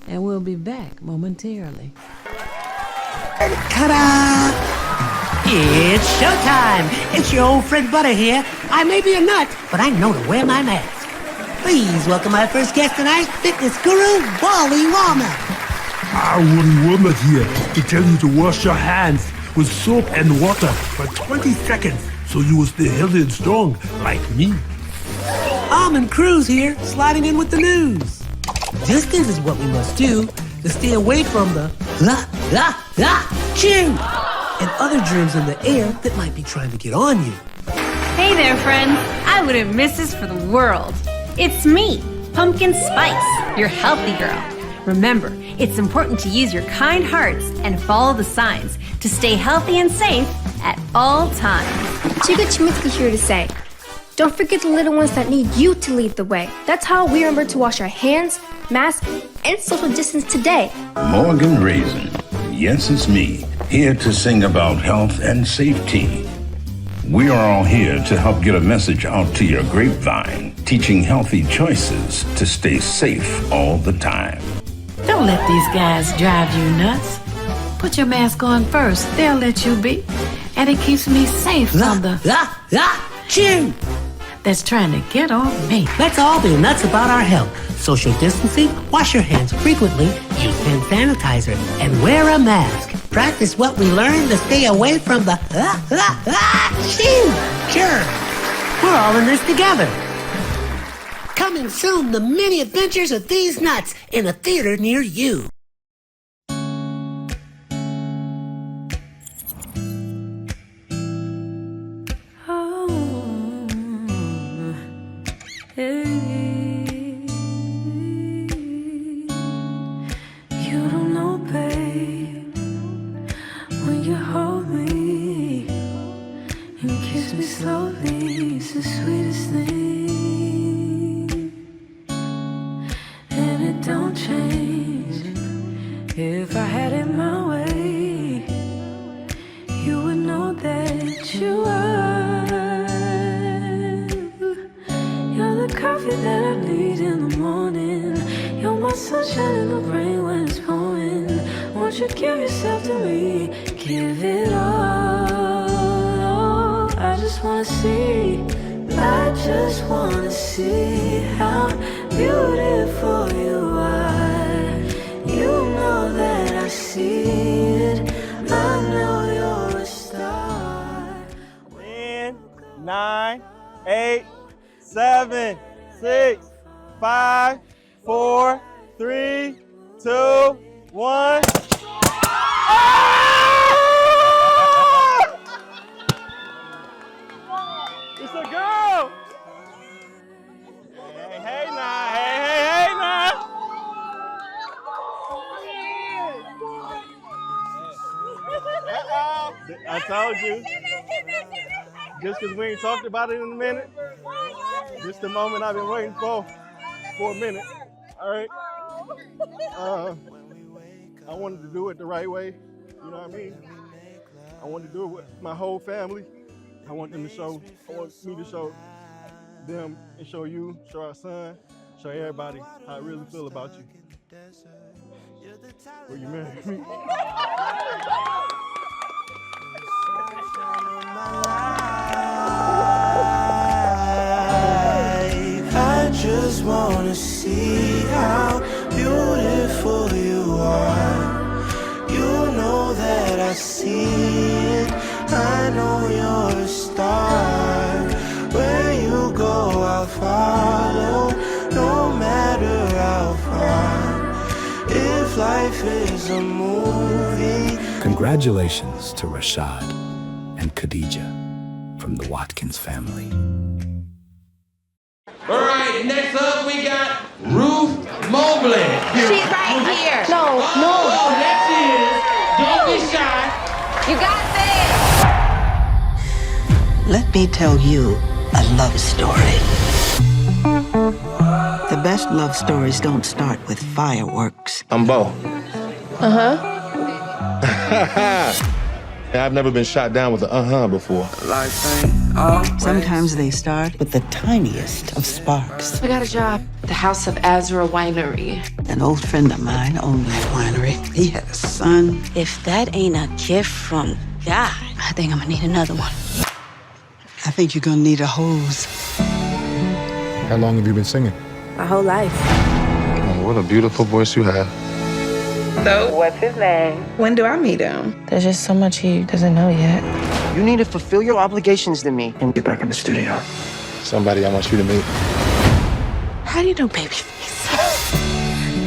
and we'll be back momentarily. Ta-da! It's showtime! It's your old friend Butter here. I may be a nut, but I know to wear my mask. Please welcome our first guest tonight, fitness guru, Wally Wallman. Our wooden woman here to tell you to wash your hands with soap and water for 20 seconds so you will stay healthy and strong like me. Almond Cruz here, sliding in with the news. Distance is what we must do to stay away from the chew and other germs in the air that might be trying to get on you. Hey there, friends. I wouldn't miss this for the world. It's me, Pumpkin Spice, your healthy girl. Remember, it's important to use your kind hearts and follow the signs to stay healthy and safe at all times. Chica Chimitsuki here to say, don't forget the little ones that need you to lead the way. That's how we remember to wash our hands, mask, and social distance today. Morgan Raisin. Yes, it's me, here to sing about health and safety. We are all here to help get a message out to your grapevine, teaching healthy choices to stay safe all the time. Don't let these guys drive you nuts. Put your mask on first. They'll let you be. And it keeps me safe from the chew that's trying to get on me. Let's all be nuts about our health. Social distancing, wash your hands frequently, use hand sanitizer, and wear a mask. Practice what we learned to stay away from the chew. Sure, we're all in this together. Coming soon, the many adventures of these nuts in a theater near you. You don't know, babe, when you hold me and kiss me slowly, it's the sweetest thing. And it don't change. If I had it my way, you would know that you are. You're the coffee that I need in the morning. You're my sunshine in the rain when it's pouring. Won't you give yourself to me? Give it all. I just wanna see. I just wanna see how beautiful you are. You know that I see it. I know you're a star. 10, 9, 8, 7, 6, 5, 4, 3, 2, 1. It's a girl. Hey now, hey now. I told you. Just because we ain't talked about it in a minute. Just the moment I've been waiting for a minute. All right. I wanted to do it the right way. You know what I mean? I wanted to do it with my whole family. I want me to show them and show you, show our son, show everybody how I really feel about you. Will you marry me? I just wanna see how beautiful you are. You know that I see it. I know you're a star. Where you go, I'll follow, no matter how far. If life is a movie. Congratulations to Rashad and Khadija from the Watkins family. All right, next up we got Ruth Mobley. She's right here. No. Oh, there she is. Don't be shy. You got this. Let me tell you a love story. The best love stories don't start with fireworks. I'm Bo. Uh-huh. I've never been shot down with an before. Sometimes they start with the tiniest of sparks. I got a job at the House of Azra Winery. An old friend of mine owned that winery. He had a son. If that ain't a gift from God, I think I'm gonna need another one. I think you're gonna need a hose. How long have you been singing? My whole life. Oh, what a beautiful voice you have. So, what's his name? When do I meet him? There's just so much he doesn't know yet. You need to fulfill your obligations to me and get back in the studio. Somebody I want you to meet. How do you know Babyface?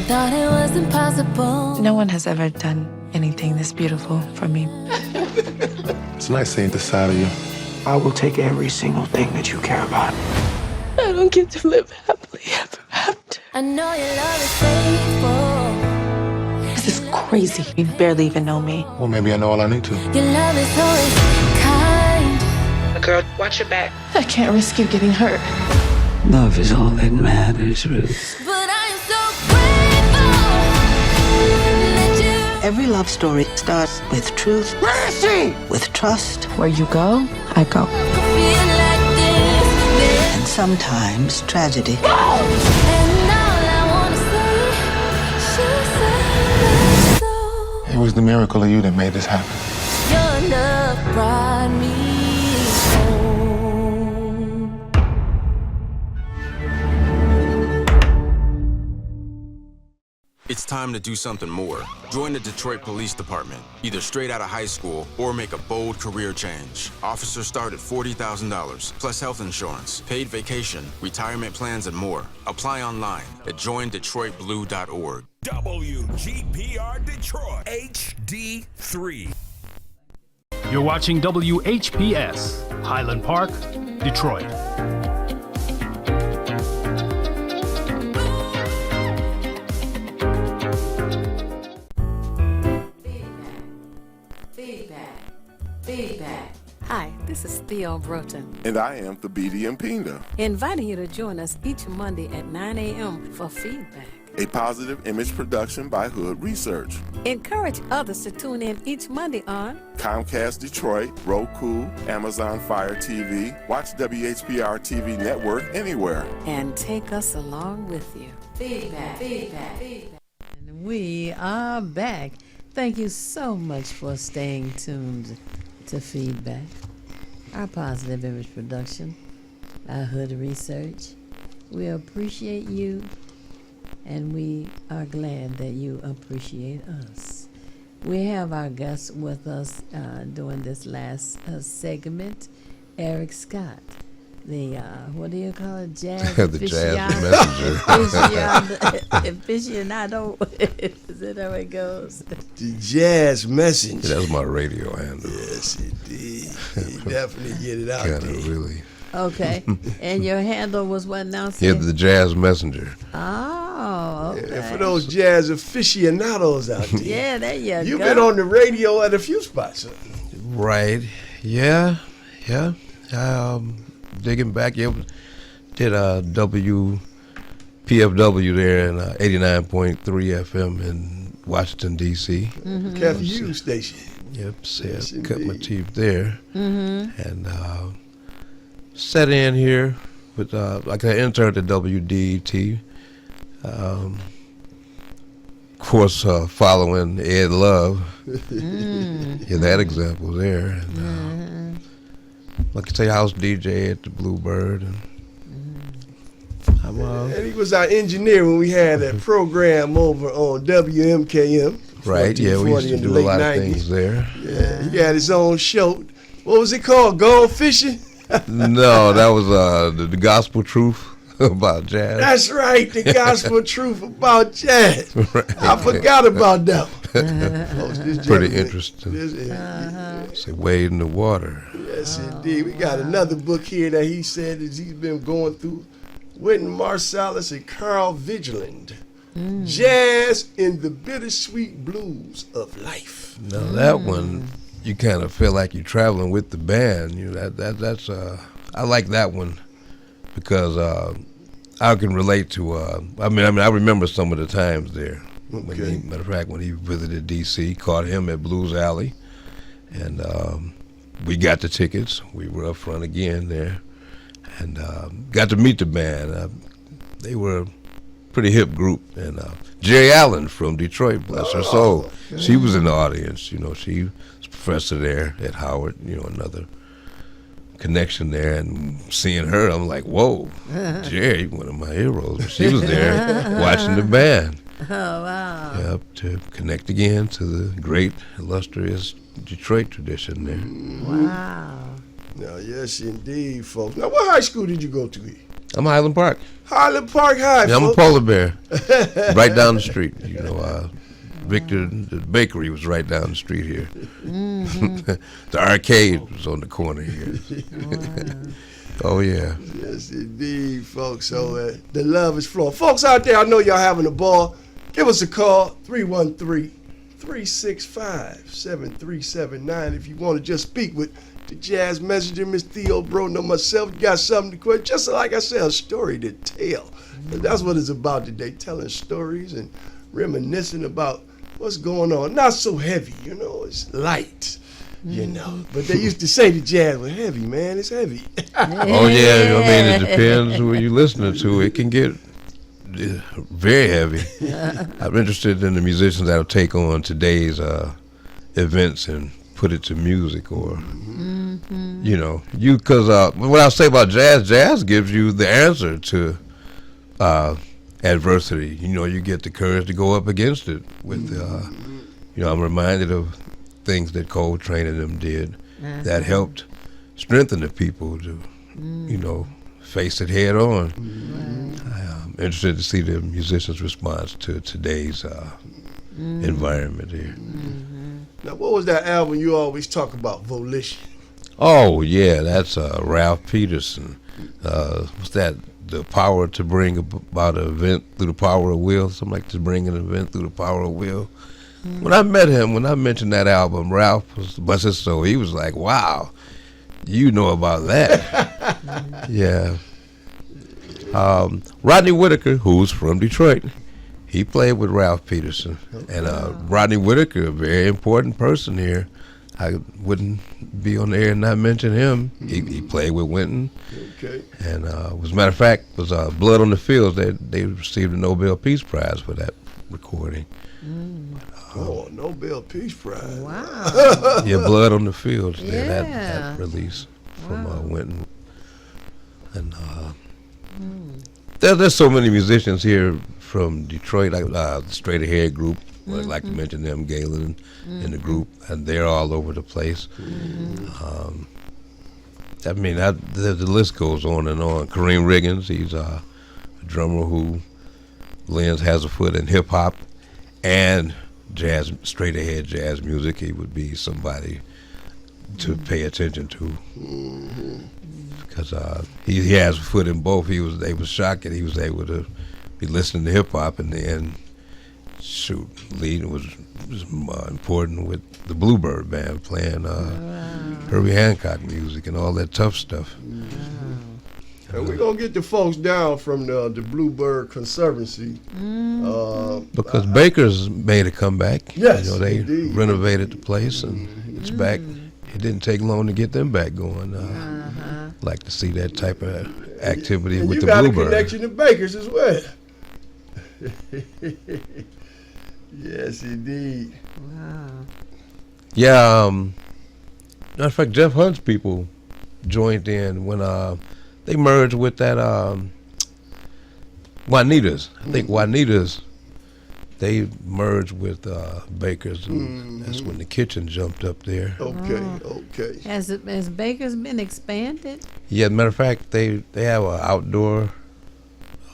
Thought it was impossible. No one has ever done anything this beautiful for me. It's nice seeing this side of you. I will take every single thing that you care about. I don't get to live happily ever after. I know your love is faithful. This is crazy. You barely even know me. Well, maybe I know all I need to. Your love is always kind. Girl, watch your back. I can't risk you getting hurt. Love is all that matters, Ruth. But I am so grateful that Every love story starts with truth. Where is she? With trust. Where you go, I go. you feel like this. And sometimes tragedy. And all I wanna say, she said so. It was the miracle of you that made this happen. Your love brought me home. It's time to do something more. Join the Detroit Police Department, either straight out of high school or make a bold career change. Officers start at $40,000, plus health insurance, paid vacation, retirement plans, and more. Apply online at joindetroitblue.org. WGPR Detroit HD3. You're watching WHPS, Highland Park, Detroit. Feedback. Hi, this is Theo Broughton, And I am Thabiti Mpinga, inviting you to join us each Monday at 9 a.m. for Feedback. a positive image production by Hood Research. Encourage others to tune in each Monday on Comcast Detroit, Roku, Amazon Fire TV, watch WHPR TV Network anywhere. and take us along with you. Feedback. And we are back. Thank you so much for staying tuned to Feedback, our positive image production, our Hood Research. We appreciate you, and we are glad that you appreciate us. We have our guest with us during this last segment, Eric Scott, the what do you call it, jazz The jazz aficionado. Is that how it goes? The Jazz Messenger. Yeah, that's my radio handle. Yes, indeed. You definitely get it out Kind there. of really. Okay. And your handle was what now? Yeah, the Jazz Messenger. Oh, okay. And for those jazz aficionados out there. Yeah, there you You've go. been on the radio at a few spots. Huh? Right. Yeah. Digging back, did WPFW there in 89.3 FM in Washington, D.C. Mm-hmm. Kathy Hughes Station. Yep, Yes, cut my indeed. teeth there. Mm-hmm. And set in here with, like I interned at WDET. Of course, following Ed Love. Yeah, that example there. And, like I say, house DJ at the Bluebird. And And he was our engineer when we had that program over on WMKM. right, yeah, we used 1440 to in the do a late lot 90s. of things there. Yeah, he had his own show. What was it called? Gold Fishing? No, that was the Gospel Truth about jazz. That's right, the gospel truth about jazz. I forgot about that one. Folks, this Pretty gentleman- interesting. this- Say wade in the water. Yes, indeed. We got another book here that he said that he's been going through. Wynton Marsalis and Carl Vigilant. Jazz in the bittersweet blues of life. Now that one, you kind of feel like you're traveling with the band. You know, that's I like that one because I can relate to. I remember some of the times there. Okay. Matter of fact, when he visited D.C., caught him at Blues Alley, and we got the tickets. We were up front again there, and got to meet the band. They were a pretty hip group, and Jerry Allen from Detroit, bless her soul, she was in the audience. You know, she was a professor there at Howard. You know, another connection there, and seeing her, I'm like, whoa, Jerry, one of my heroes. She was there watching the band. Oh, wow. Yep, to connect again to the great, illustrious Detroit tradition there. Wow. Now, yes, indeed, folks. Now, what high school did you go to? I'm Highland Park. Highland Park High, Yeah, I'm a folks. polar bear. Right down the street. You know, Victor, the bakery was right down the street here. Mm-hmm. The arcade was on the corner here. Oh, yeah. Yes, indeed, folks. So the love is flowing. Folks out there, I know y'all having a ball. Give us a call, 313-365-7379. If you want to just speak with the Jazz Messenger, Miss Theo Broden, or myself, you got something to quote. Just like I said, a story to tell. And that's what it's about today, telling stories and reminiscing about what's going on. Not so heavy, you know, it's light. You know, but they used to say the jazz was heavy, man. It's heavy. Oh, yeah. I mean, it depends who you're listening to. It can get very heavy. I'm interested in the musicians that'll take on today's events and put it to music, or you know, because what I say about jazz gives you the answer to adversity. You know, you get the courage to go up against it with you know, I'm reminded of things that Coltrane and them did that helped strengthen the people to you know, face it head on. I'm interested to see the musicians' response to today's environment here. Now, what was that album you always talk about, Volition? Oh, yeah, that's Ralph Peterson. What's that? The power to bring about an event through the power of will, something like to bring an event through the power of will. When I met him, when I mentioned that album, Ralph was busted, so he was like, wow, you know about that. Yeah. Rodney Whitaker, who's from Detroit, he played with Ralph Peterson. And Rodney Whitaker, a very important person here. I wouldn't be on the air and not mention him. He played with Wynton. Okay. And as a matter of fact, was Blood on the Fields. They received a Nobel Peace Prize for that recording. Nobel Peace Prize. Wow. Yeah, Blood on the Fields. Yeah. That release from Wynton. And there's so many musicians here from Detroit, like the Straight Ahead group. I'd like to mention them, Galen in the group, and they're all over the place. I mean, the list goes on and on. Kareem Riggins, he's a drummer who has a foot in hip hop and jazz, straight ahead jazz music. He would be somebody to pay attention to because he has a foot in both. They was shocked that he was able to be listening to hip hop and then lead was important with the Bluebird Band playing Herbie Hancock music and all that tough stuff. And we're going to get the folks down from the Bluebird Conservancy. Because Baker's made a comeback. Yes, you know, they indeed. renovated the place and it's back. It didn't take long to get them back going. Like to see that type of activity and with the you got Bluebird. a connection to Bakers as well. Yes, indeed. Wow. Yeah, matter of fact, Jeff Hunt's people joined in when they merged with that Juanita's. I think Juanita's, they merged with Baker's, and that's when the kitchen jumped up there. Okay. Has Baker's been expanded? Yeah, matter of fact, they have an outdoor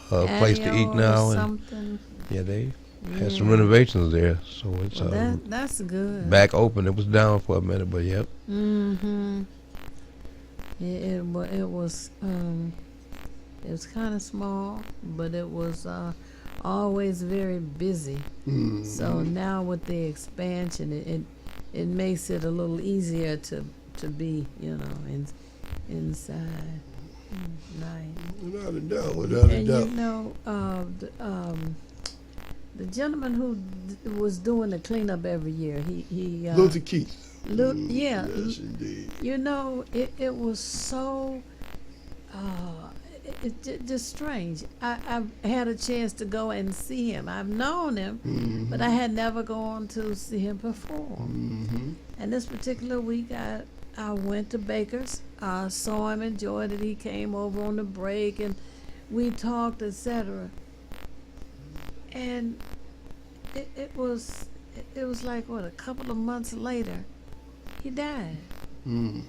place to eat now, and something? yeah, they had some renovations there, so it's that's good. back open. It was down for a minute, but yep. It was kind of small, but it was always very busy. So now with the expansion, it makes it a little easier to be, you know, inside. Nice. Without a doubt, without a doubt. You know, the gentleman who was doing the cleanup every year, he Luther Keith. Yeah. Yes, indeed. You know, it was so just strange. I had a chance to go and see him. I've known him, but I had never gone to see him perform. And this particular week, I went to Baker's, saw him, enjoyed it. He came over on the break, and we talked, etc. And it was like what, a couple of months later, he died. And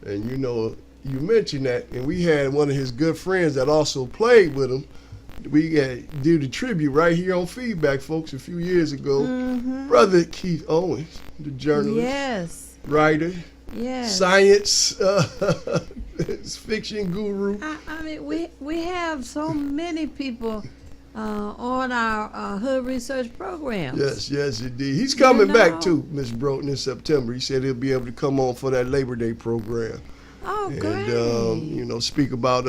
you know, you mentioned that, and we had one of his good friends that also played with him. We did the tribute right here on Feedback, folks, a few years ago. Brother Keith Owens, the journalist, Yes. writer, Yes. science fiction guru. I mean, we have so many people on our Hood Research programs. Yes, indeed. He's coming You back know. too, Miss Broughton, in September. He said he'll be able to come on for that Labor Day program. Oh, And, great. you know, speak about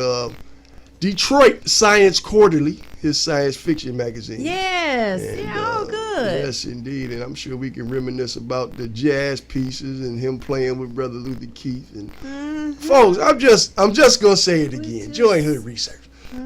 Detroit Science Quarterly, his science fiction magazine. Yes. And, Yeah, oh, good. Yes, indeed. And I'm sure we can reminisce about the jazz pieces and him playing with Brother Luther Keith. And folks, I'm just gonna say it again. Join Hood Research.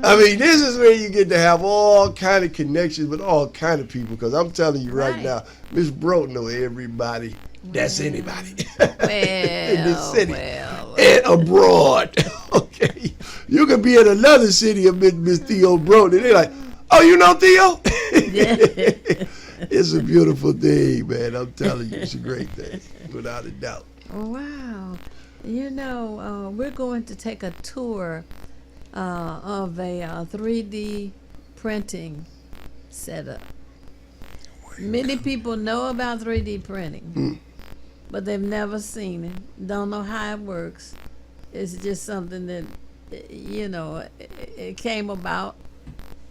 I mean, this is where you get to have all kind of connections with all kind of people. Because I'm telling you right now, Miss Broughton know everybody. That's anybody in this city and abroad. Okay, you could be in another city of Miss Theo Broughton. They're like, oh, you know Theo? It's a beautiful thing, man. I'm telling you, it's a great thing, without a doubt. Wow. You know, we're going to take a tour of a 3D printing setup. Many people know about 3D printing, but they've never seen it, don't know how it works. It's just something that, you know, it came about,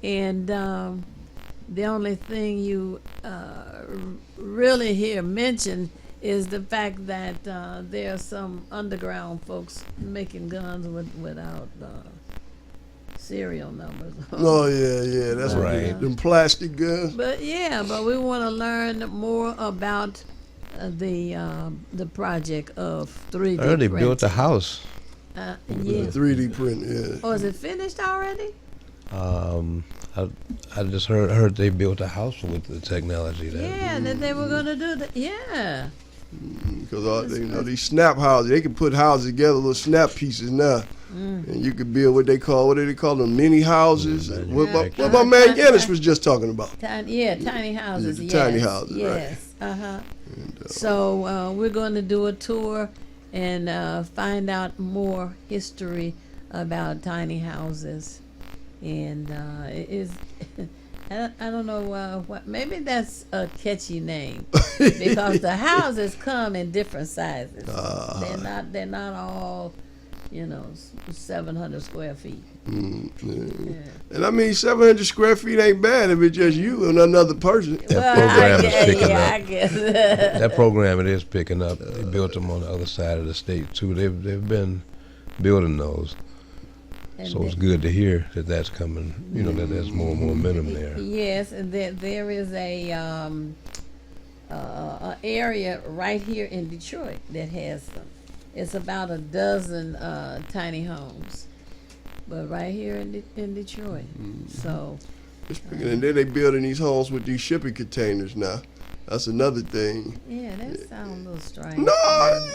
and the only thing you really hear mentioned is the fact that there are some underground folks making guns without serial numbers. Oh yeah, that's right. Them plastic guns. But we want to learn more about the project of 3D I heard they printing. built a house. Yeah. 3D print, yeah. Oh, is it finished already? I just heard they built a house with the technology. That they were going to do that. Yeah. Because you know, these snap houses, they can put houses together, little snap pieces now. And you could build what do they call them, mini houses. What my man Yannis was just talking about. Tiny houses. The Yes. tiny houses, Yes. right. So we're going to do a tour and find out more history about tiny houses, and it is. I don't know what. Maybe that's a catchy name because the houses come in different sizes. They're not all, 700 square feet. And I mean, 700 square feet ain't bad if it's just you and another person. That program is picking up. I guess. That program it is picking up. They built them on the other side of the state too. They've been building those. So it's good to hear that that's coming. That there's more momentum there. Yes, and there is a area right here in Detroit that has them. It's about a dozen tiny homes, but right here in Detroit. So. And then they building these homes with these shipping containers now. That's another thing. Yeah, that sounds a little strange. No,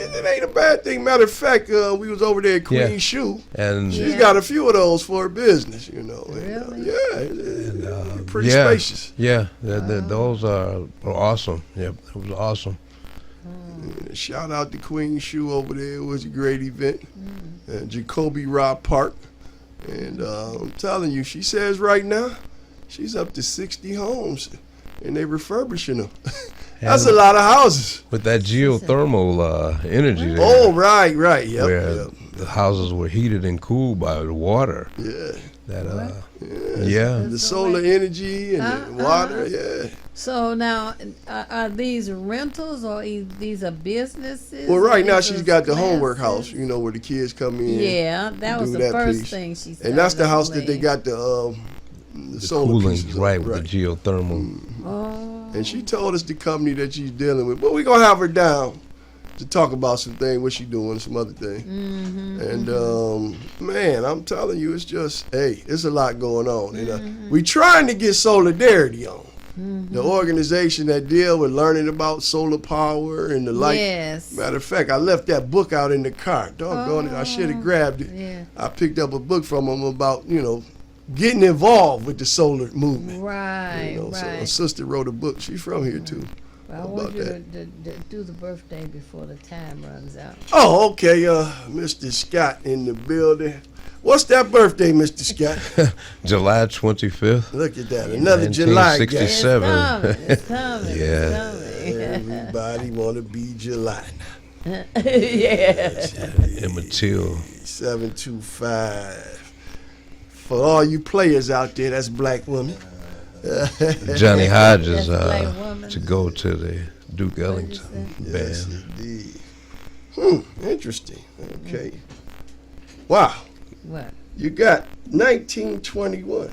it ain't a bad thing. Matter of fact, we was over there at Queen Shoe, and she's got a few of those for her business. Really? And, pretty spacious. Yeah, those are awesome. Yep, it was awesome. Shout out to Queen Shoe over there. It was a great event. Jacoby Robb Park. And I'm telling you, she says right now, she's up to 60 homes. And they refurbishing them. That's a lot of houses. With that geothermal energy there. Oh, right. Yep, where the houses were heated and cooled by the water. Yeah. The solar energy and the water, yeah. So now, are these rentals or these are businesses? Well, right now she's got the homework house, where the kids come in. Yeah, that was the first thing she said. And that's the house that they got the solar cooling, pieces right, with the geothermal. And she told us the company that she's dealing with. But we're going to have her down to talk about some things, what she doing, some other thing. And, man, I'm telling you, it's just, it's a lot going on. We trying to get Solidarity on. The organization that deal with learning about solar power and the like. Yes. Matter of fact, I left that book out in the car. Doggone it, I should have grabbed it. Yeah. I picked up a book from them about, getting involved with the solar movement. Right, So my right. sister wrote a book. She's from here too. Well, I want you to do the birthday before the time runs out. Oh, okay. Mr. Scott in the building. What's that birthday, Mr. Scott? July 25th. Look at that. Another July guy. 1967. It's coming. Yeah. Everybody want to be July. Yeah. Emmett Till. 725. For all you players out there, that's black woman. Johnny Hodges Black woman. to go to the Duke Ellington Yes, band. indeed. Interesting. Okay. Wow. What? You got 1921.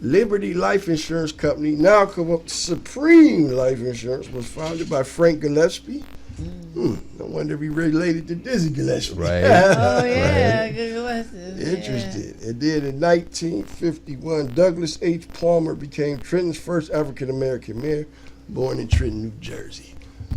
Liberty Life Insurance Company, now called Supreme Life Insurance, was founded by Frank Gillespie. I wonder if he related to Dizzy Gillespie. Right. Oh, yeah. Good question. Interesting. And then in 1951, Douglas H. Palmer became Trenton's first African-American mayor, born in Trenton, New Jersey.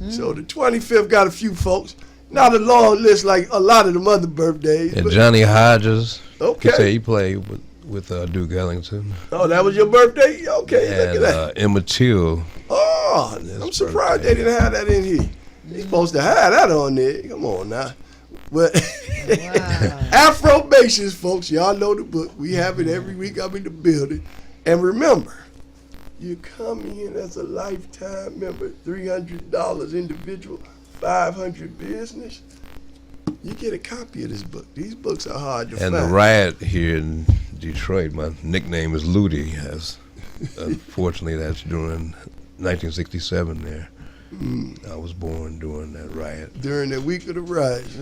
So the 25th got a few folks. Not a long list like a lot of them other birthdays. And but- Johnny Hodges. Okay. He said he played with Duke Ellington. Oh, that was your birthday? Okay, look And at that. Emmett Till. Oh, I'm surprised they didn't have that in here. They supposed to have that on there. Come on now. But Afrobations, folks, y'all know the book. We have it every week. I'm in the building. And remember, you come in as a lifetime member, $300 individual, $500 business. You get a copy of this book. These books are hard to And find. the riot here in Detroit, my nickname is Ludi. Unfortunately, that's during 1967 there. I was born during that riot. During the week of the riots.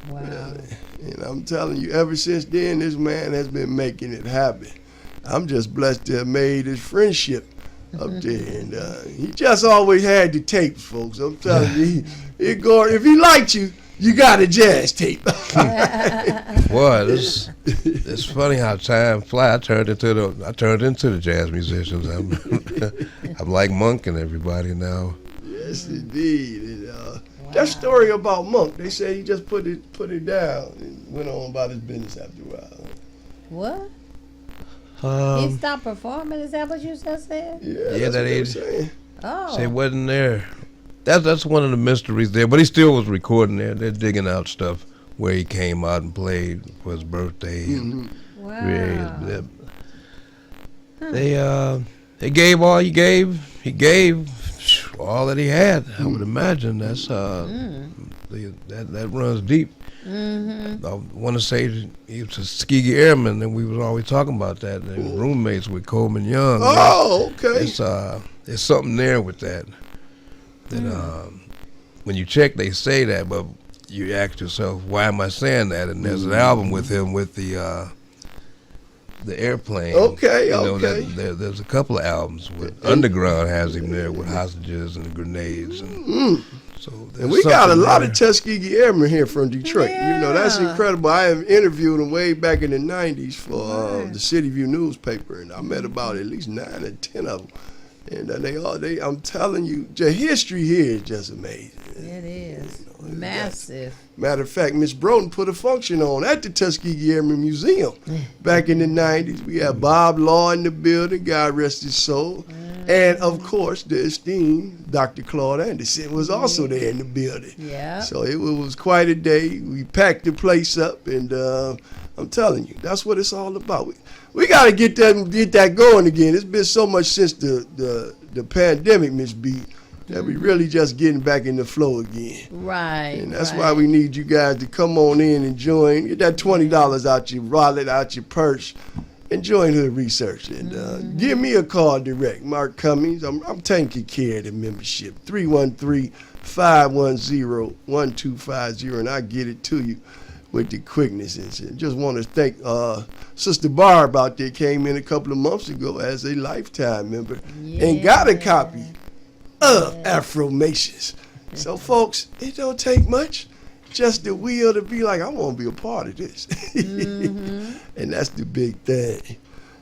Wow. And I'm telling you, ever since then, this man has been making it happen. I'm just blessed to have made his friendship up there. And he just always had the tapes, folks. I'm telling you, if he liked you, you got a jazz tape. Boy, it's funny how time flies. I turned into the jazz musicians. I'm like Monk and everybody now. Yes, indeed. And, that story about Monk, they say he just put it down and went on about his business after a while. What? He stopped performing? Is that what you just said? Yeah, that age. Oh. Say wasn't there. That's one of the mysteries there. But he still was recording there. They're digging out stuff where he came out and played for his birthday. And Wow. They gave all he gave. He gave all that he had. I would imagine that's that runs deep. I want to say he was a Tuskegee Airman, and we was always talking about that. They were roommates with Coleman Young. Oh, okay. There's something there with that. That when you check, they say that, but you ask yourself, why am I saying that? And there's an album with him with the airplane. Okay, you know, okay. There's a couple of albums with Underground has him there with hostages and grenades. And so And we got a something lot there. of Tuskegee Airmen here from Detroit. You know, that's incredible. I have interviewed them way back in the 90s for the City View newspaper, and I met about at least 9 or 10 of them. And I'm telling you, the history here is just amazing. It is. Massive. Matter of fact, Miss Broughton put a function on at the Tuskegee Airmen Museum back in the 90s. We had Bob Law in the building, God rest his soul. And, of course, the esteemed Dr. Claude Anderson was also there in the building. Yeah. So it was quite a day. We packed the place up, and I'm telling you, that's what it's all about. We got to get that going again. It's been so much since the pandemic, Miss B, that we really just getting back in the flow again. Right. And that's why we need you guys to come on in and join. Get that $20 out your wallet, out your purse, and join Hood Research. And give me a call direct, Mark Cummings. I'm taking care of the membership. 313-510-1250, and I get it to you with the quickness. And just want to thank Sister Barb out there, came in a couple of months ago as a lifetime member and got a copy of Afromations. So, folks, it don't take much. Just the will to be like, I want to be a part of this. And that's the big thing.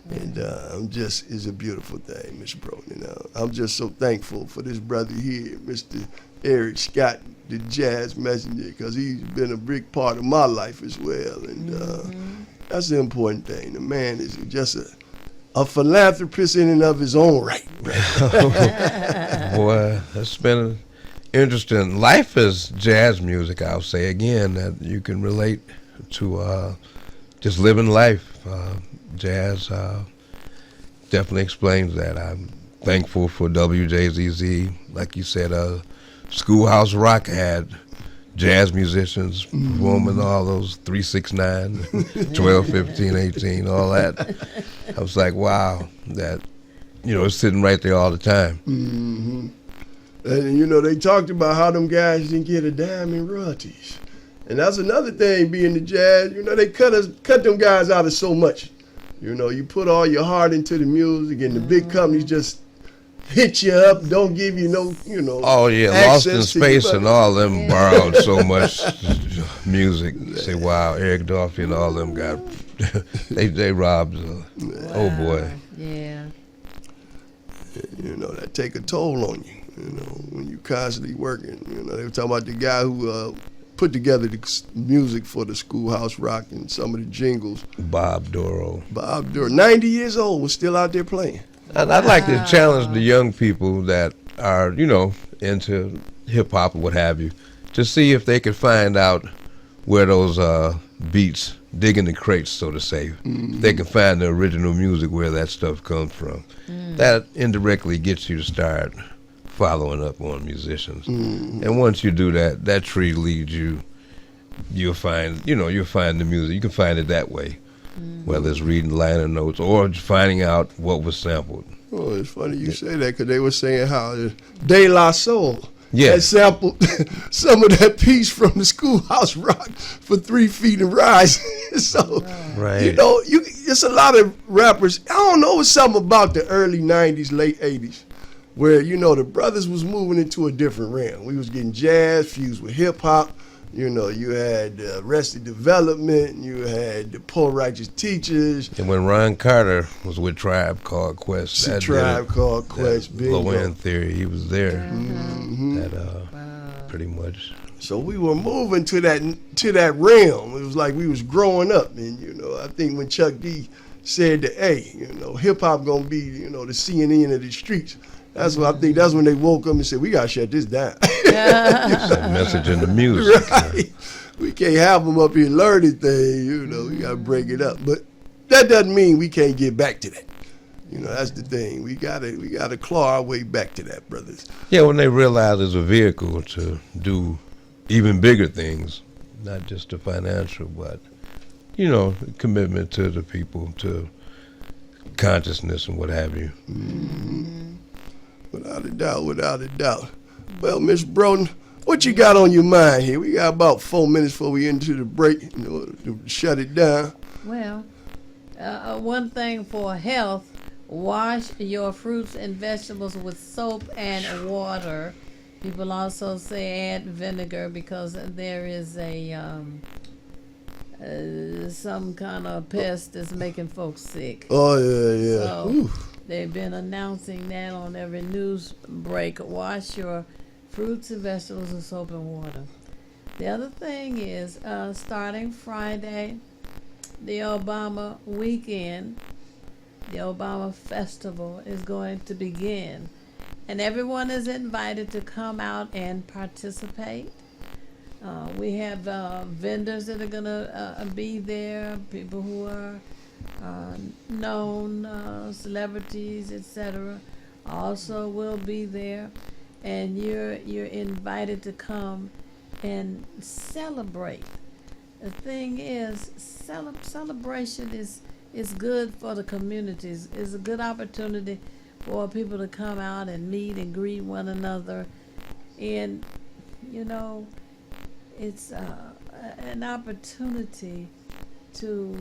And it's a beautiful thing, Miss Broughton. I'm just so thankful for this brother here, Mr. Eric Scott, the jazz messenger, because he's been a big part of my life as well. And That's the important thing. The man is just a philanthropist in and of his own right. Boy, that's been interesting. Life is jazz music, I'll say again, that you can relate to just living life. Jazz definitely explains that. I'm thankful for WJZZ. Like you said, Schoolhouse Rock had jazz musicians performing all those 3, 6, 9, 12, 15, 18, all that. I was like, wow, that, it's sitting right there all the time. Mm-hmm. And, they talked about how them guys didn't get a dime in royalties. And that's another thing being the jazz, they cut them guys out of so much. You put all your heart into the music and the big companies just hit you up, don't give you no, Oh yeah, Lost in Space and all them borrowed so much music. Say, wow, Eric Dolphy and all them got, they robbed. Oh boy. Yeah. That take a toll on you. When you constantly working. They were talking about the guy who put together the music for the Schoolhouse Rock and some of the jingles. Bob Dorough. 90 years old, was still out there playing. I'd like to challenge the young people that are, into hip hop or what have you, to see if they could find out where those beats dig in the crates, so to say. Mm-hmm. They can find the original music where that stuff comes from. That indirectly gets you to start following up on musicians. And once you do that, that tree leads you. You'll find the music. You can find it that way. Whether it's reading liner notes or just finding out what was sampled. Oh, it's funny you say that because they were saying how De La Soul had sampled some of that piece from the Schoolhouse Rock for 3 Feet and Rise. So, right. It's a lot of rappers. I don't know, it's something about the early 90s, late 80s, where, the brothers was moving into a different realm. We was getting jazz fused with hip hop. You had Arrested Development, you had the Poor Righteous Teachers. And when Ron Carter was with Tribe Called Quest, Bingo. Low-End Theory, he was there. Pretty much. So we were moving to that realm. It was like we was growing up, and I think when Chuck D said that, hey, hip hop gonna be, the CNN of the streets. That's what I think. That's when they woke up and said, we gotta shut this down. That message in the music. Right. We can't have them up here learning things, we gotta break it up. But that doesn't mean we can't get back to that. That's the thing. We gotta claw our way back to that, brothers. Yeah, when they realize there's a vehicle to do even bigger things, not just the financial, but, commitment to the people, to consciousness and what have you. Mm-hmm. Without a doubt. Well, Miss Broughton, what you got on your mind here? We got about 4 minutes before we into the break, to shut it down. Well, one thing for health, wash your fruits and vegetables with soap and water. People also say add vinegar because there is some kind of pest that's making folks sick. Oh, yeah. So they've been announcing that on every news break. Wash your fruits and vegetables with soap and water. The other thing is, starting Friday, the Obama weekend, the Obama Festival is going to begin. And everyone is invited to come out and participate. We have vendors that are going to be there, people who are known celebrities, etc. also will be there. And you're invited to come and celebrate. The thing is, celebration is good for the communities. It's a good opportunity for people to come out and meet and greet one another. And, it's an opportunity to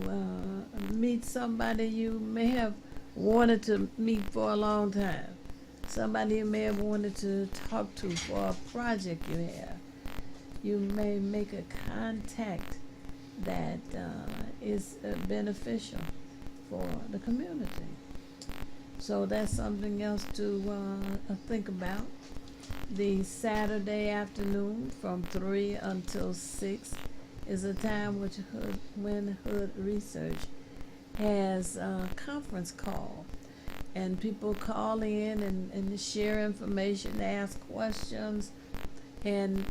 meet somebody you may have wanted to meet for a long time. Somebody you may have wanted to talk to for a project you have. You may make a contact that is beneficial for the community. So that's something else to think about. The Saturday afternoon from 3 until 6 is a time when Hood Research has a conference call, and people call in and share information, ask questions, and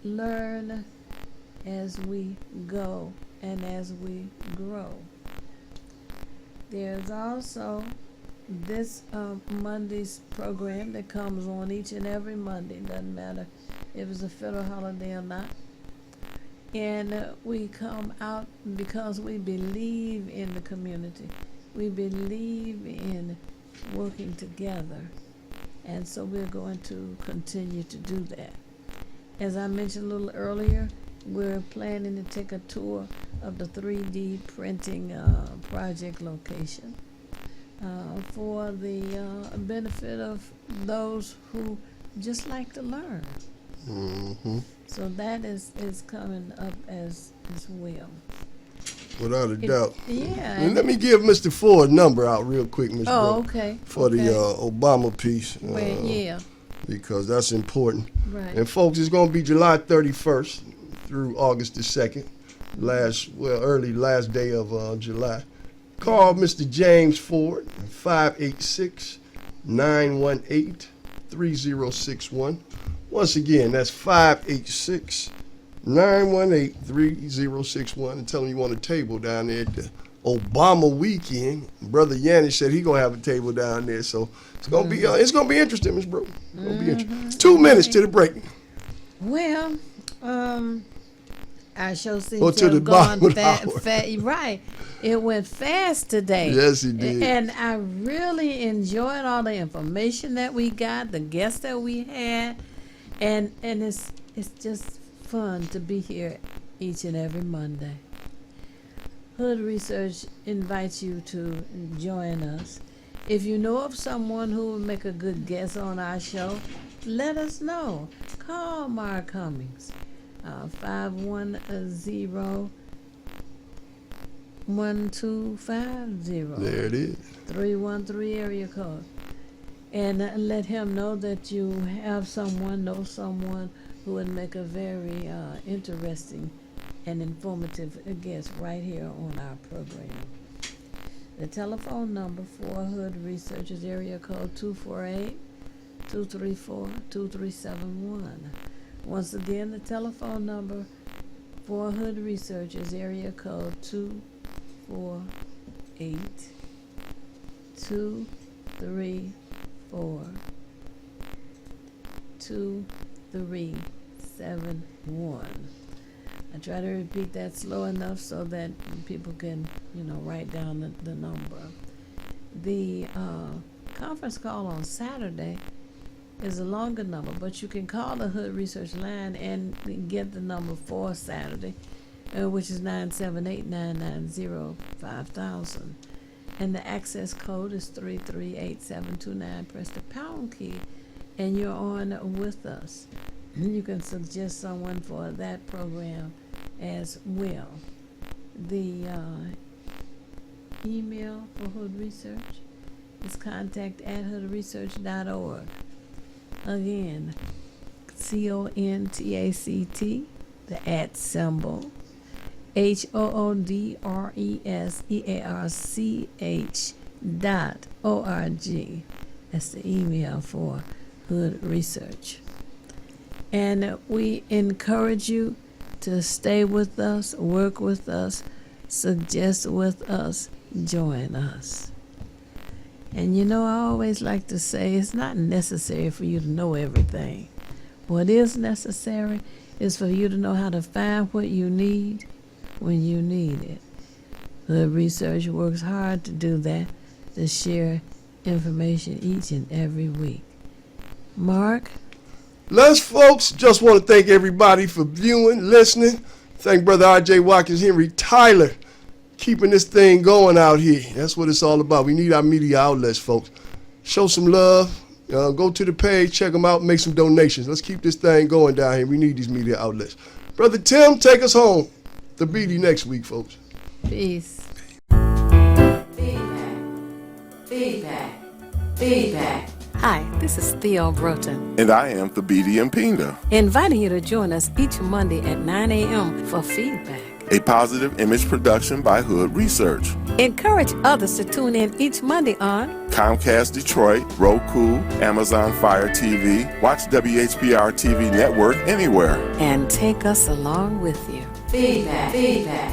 learn as we go and as we grow. There's also this Monday's program that comes on each and every Monday, doesn't matter if it's a federal holiday or not. And we come out because we believe in the community. We believe in working together. And so we're going to continue to do that. As I mentioned a little earlier, we're planning to take a tour of the 3D printing project location for the benefit of those who just like to learn. Mm-hmm. So that is coming up as well. Without a doubt. Yeah. And let me give Mr. Ford number out real quick, Ms. Oh, Brooke, okay. for the Obama piece. Yeah. Because that's important. Right. And folks, it's going to be July 31st through August the 2nd, early last day of July. Call Mr. James Ford, 586-918-3061. Once again, that's 586-918-3061, and tell him you want a table down there at the Obama weekend. Brother Yanni said he gonna have a table down there, so it's gonna be interesting, Ms. Brooke. It's gonna be interesting. 2 minutes to the break. Well, our show seems Or to to the have gone bottom of the hour. right. It went fast today. Yes, it did. And I really enjoyed all the information that we got, the guests that we had, and it's just fun to be here each and every Monday. Hood Research invites you to join us. If you know of someone who would make a good guest on our show, let us know. Call Mark Cummings, 510-1250. There it is. 313 area code. And let him know that you know someone who would make a very interesting and informative guest right here on our program. The telephone number for Hood Research is area code 248-234-2371. Once again, the telephone number for Hood Research is area code 248-234-2371. I try to repeat that slow enough so that people can, write down the number. The conference call on Saturday is a longer number, but you can call the Hood Research line and get the number for Saturday, which is 978-990-5000. And the access code is 338-729. Press the pound key, and you're on with us. You can suggest someone for that program as well. The email for Hood Research is contact@hoodresearch.org. Again, CONTACT, the @ symbol, HOODRESEARCH.org. That's the email for Hood Research. And we encourage you to stay with us, work with us, suggest with us, join us. And I always like to say it's not necessary for you to know everything. What is necessary is for you to know how to find what you need when you need it. Hood Research works hard to do that, to share information each and every week. Mark? Les, folks, just want to thank everybody for viewing, listening. Thank Brother R.J. Watkins, Henry Tyler, keeping this thing going out here. That's what it's all about. We need our media outlets, folks. Show some love. Go to the page, check them out, make some donations. Let's keep this thing going down here. We need these media outlets. Brother Tim, take us home. The BD next week, folks. Peace. Feedback. Hi, this is Theo Broughton, And I am Thabiti Mpinga, inviting you to join us each Monday at 9 a.m. for feedback. a positive image production by Hood Research. Encourage others to tune in each Monday on Comcast Detroit, Roku, Amazon Fire TV, watch WHPR TV Network anywhere. and take us along with you. Feedback, feedback, feedback.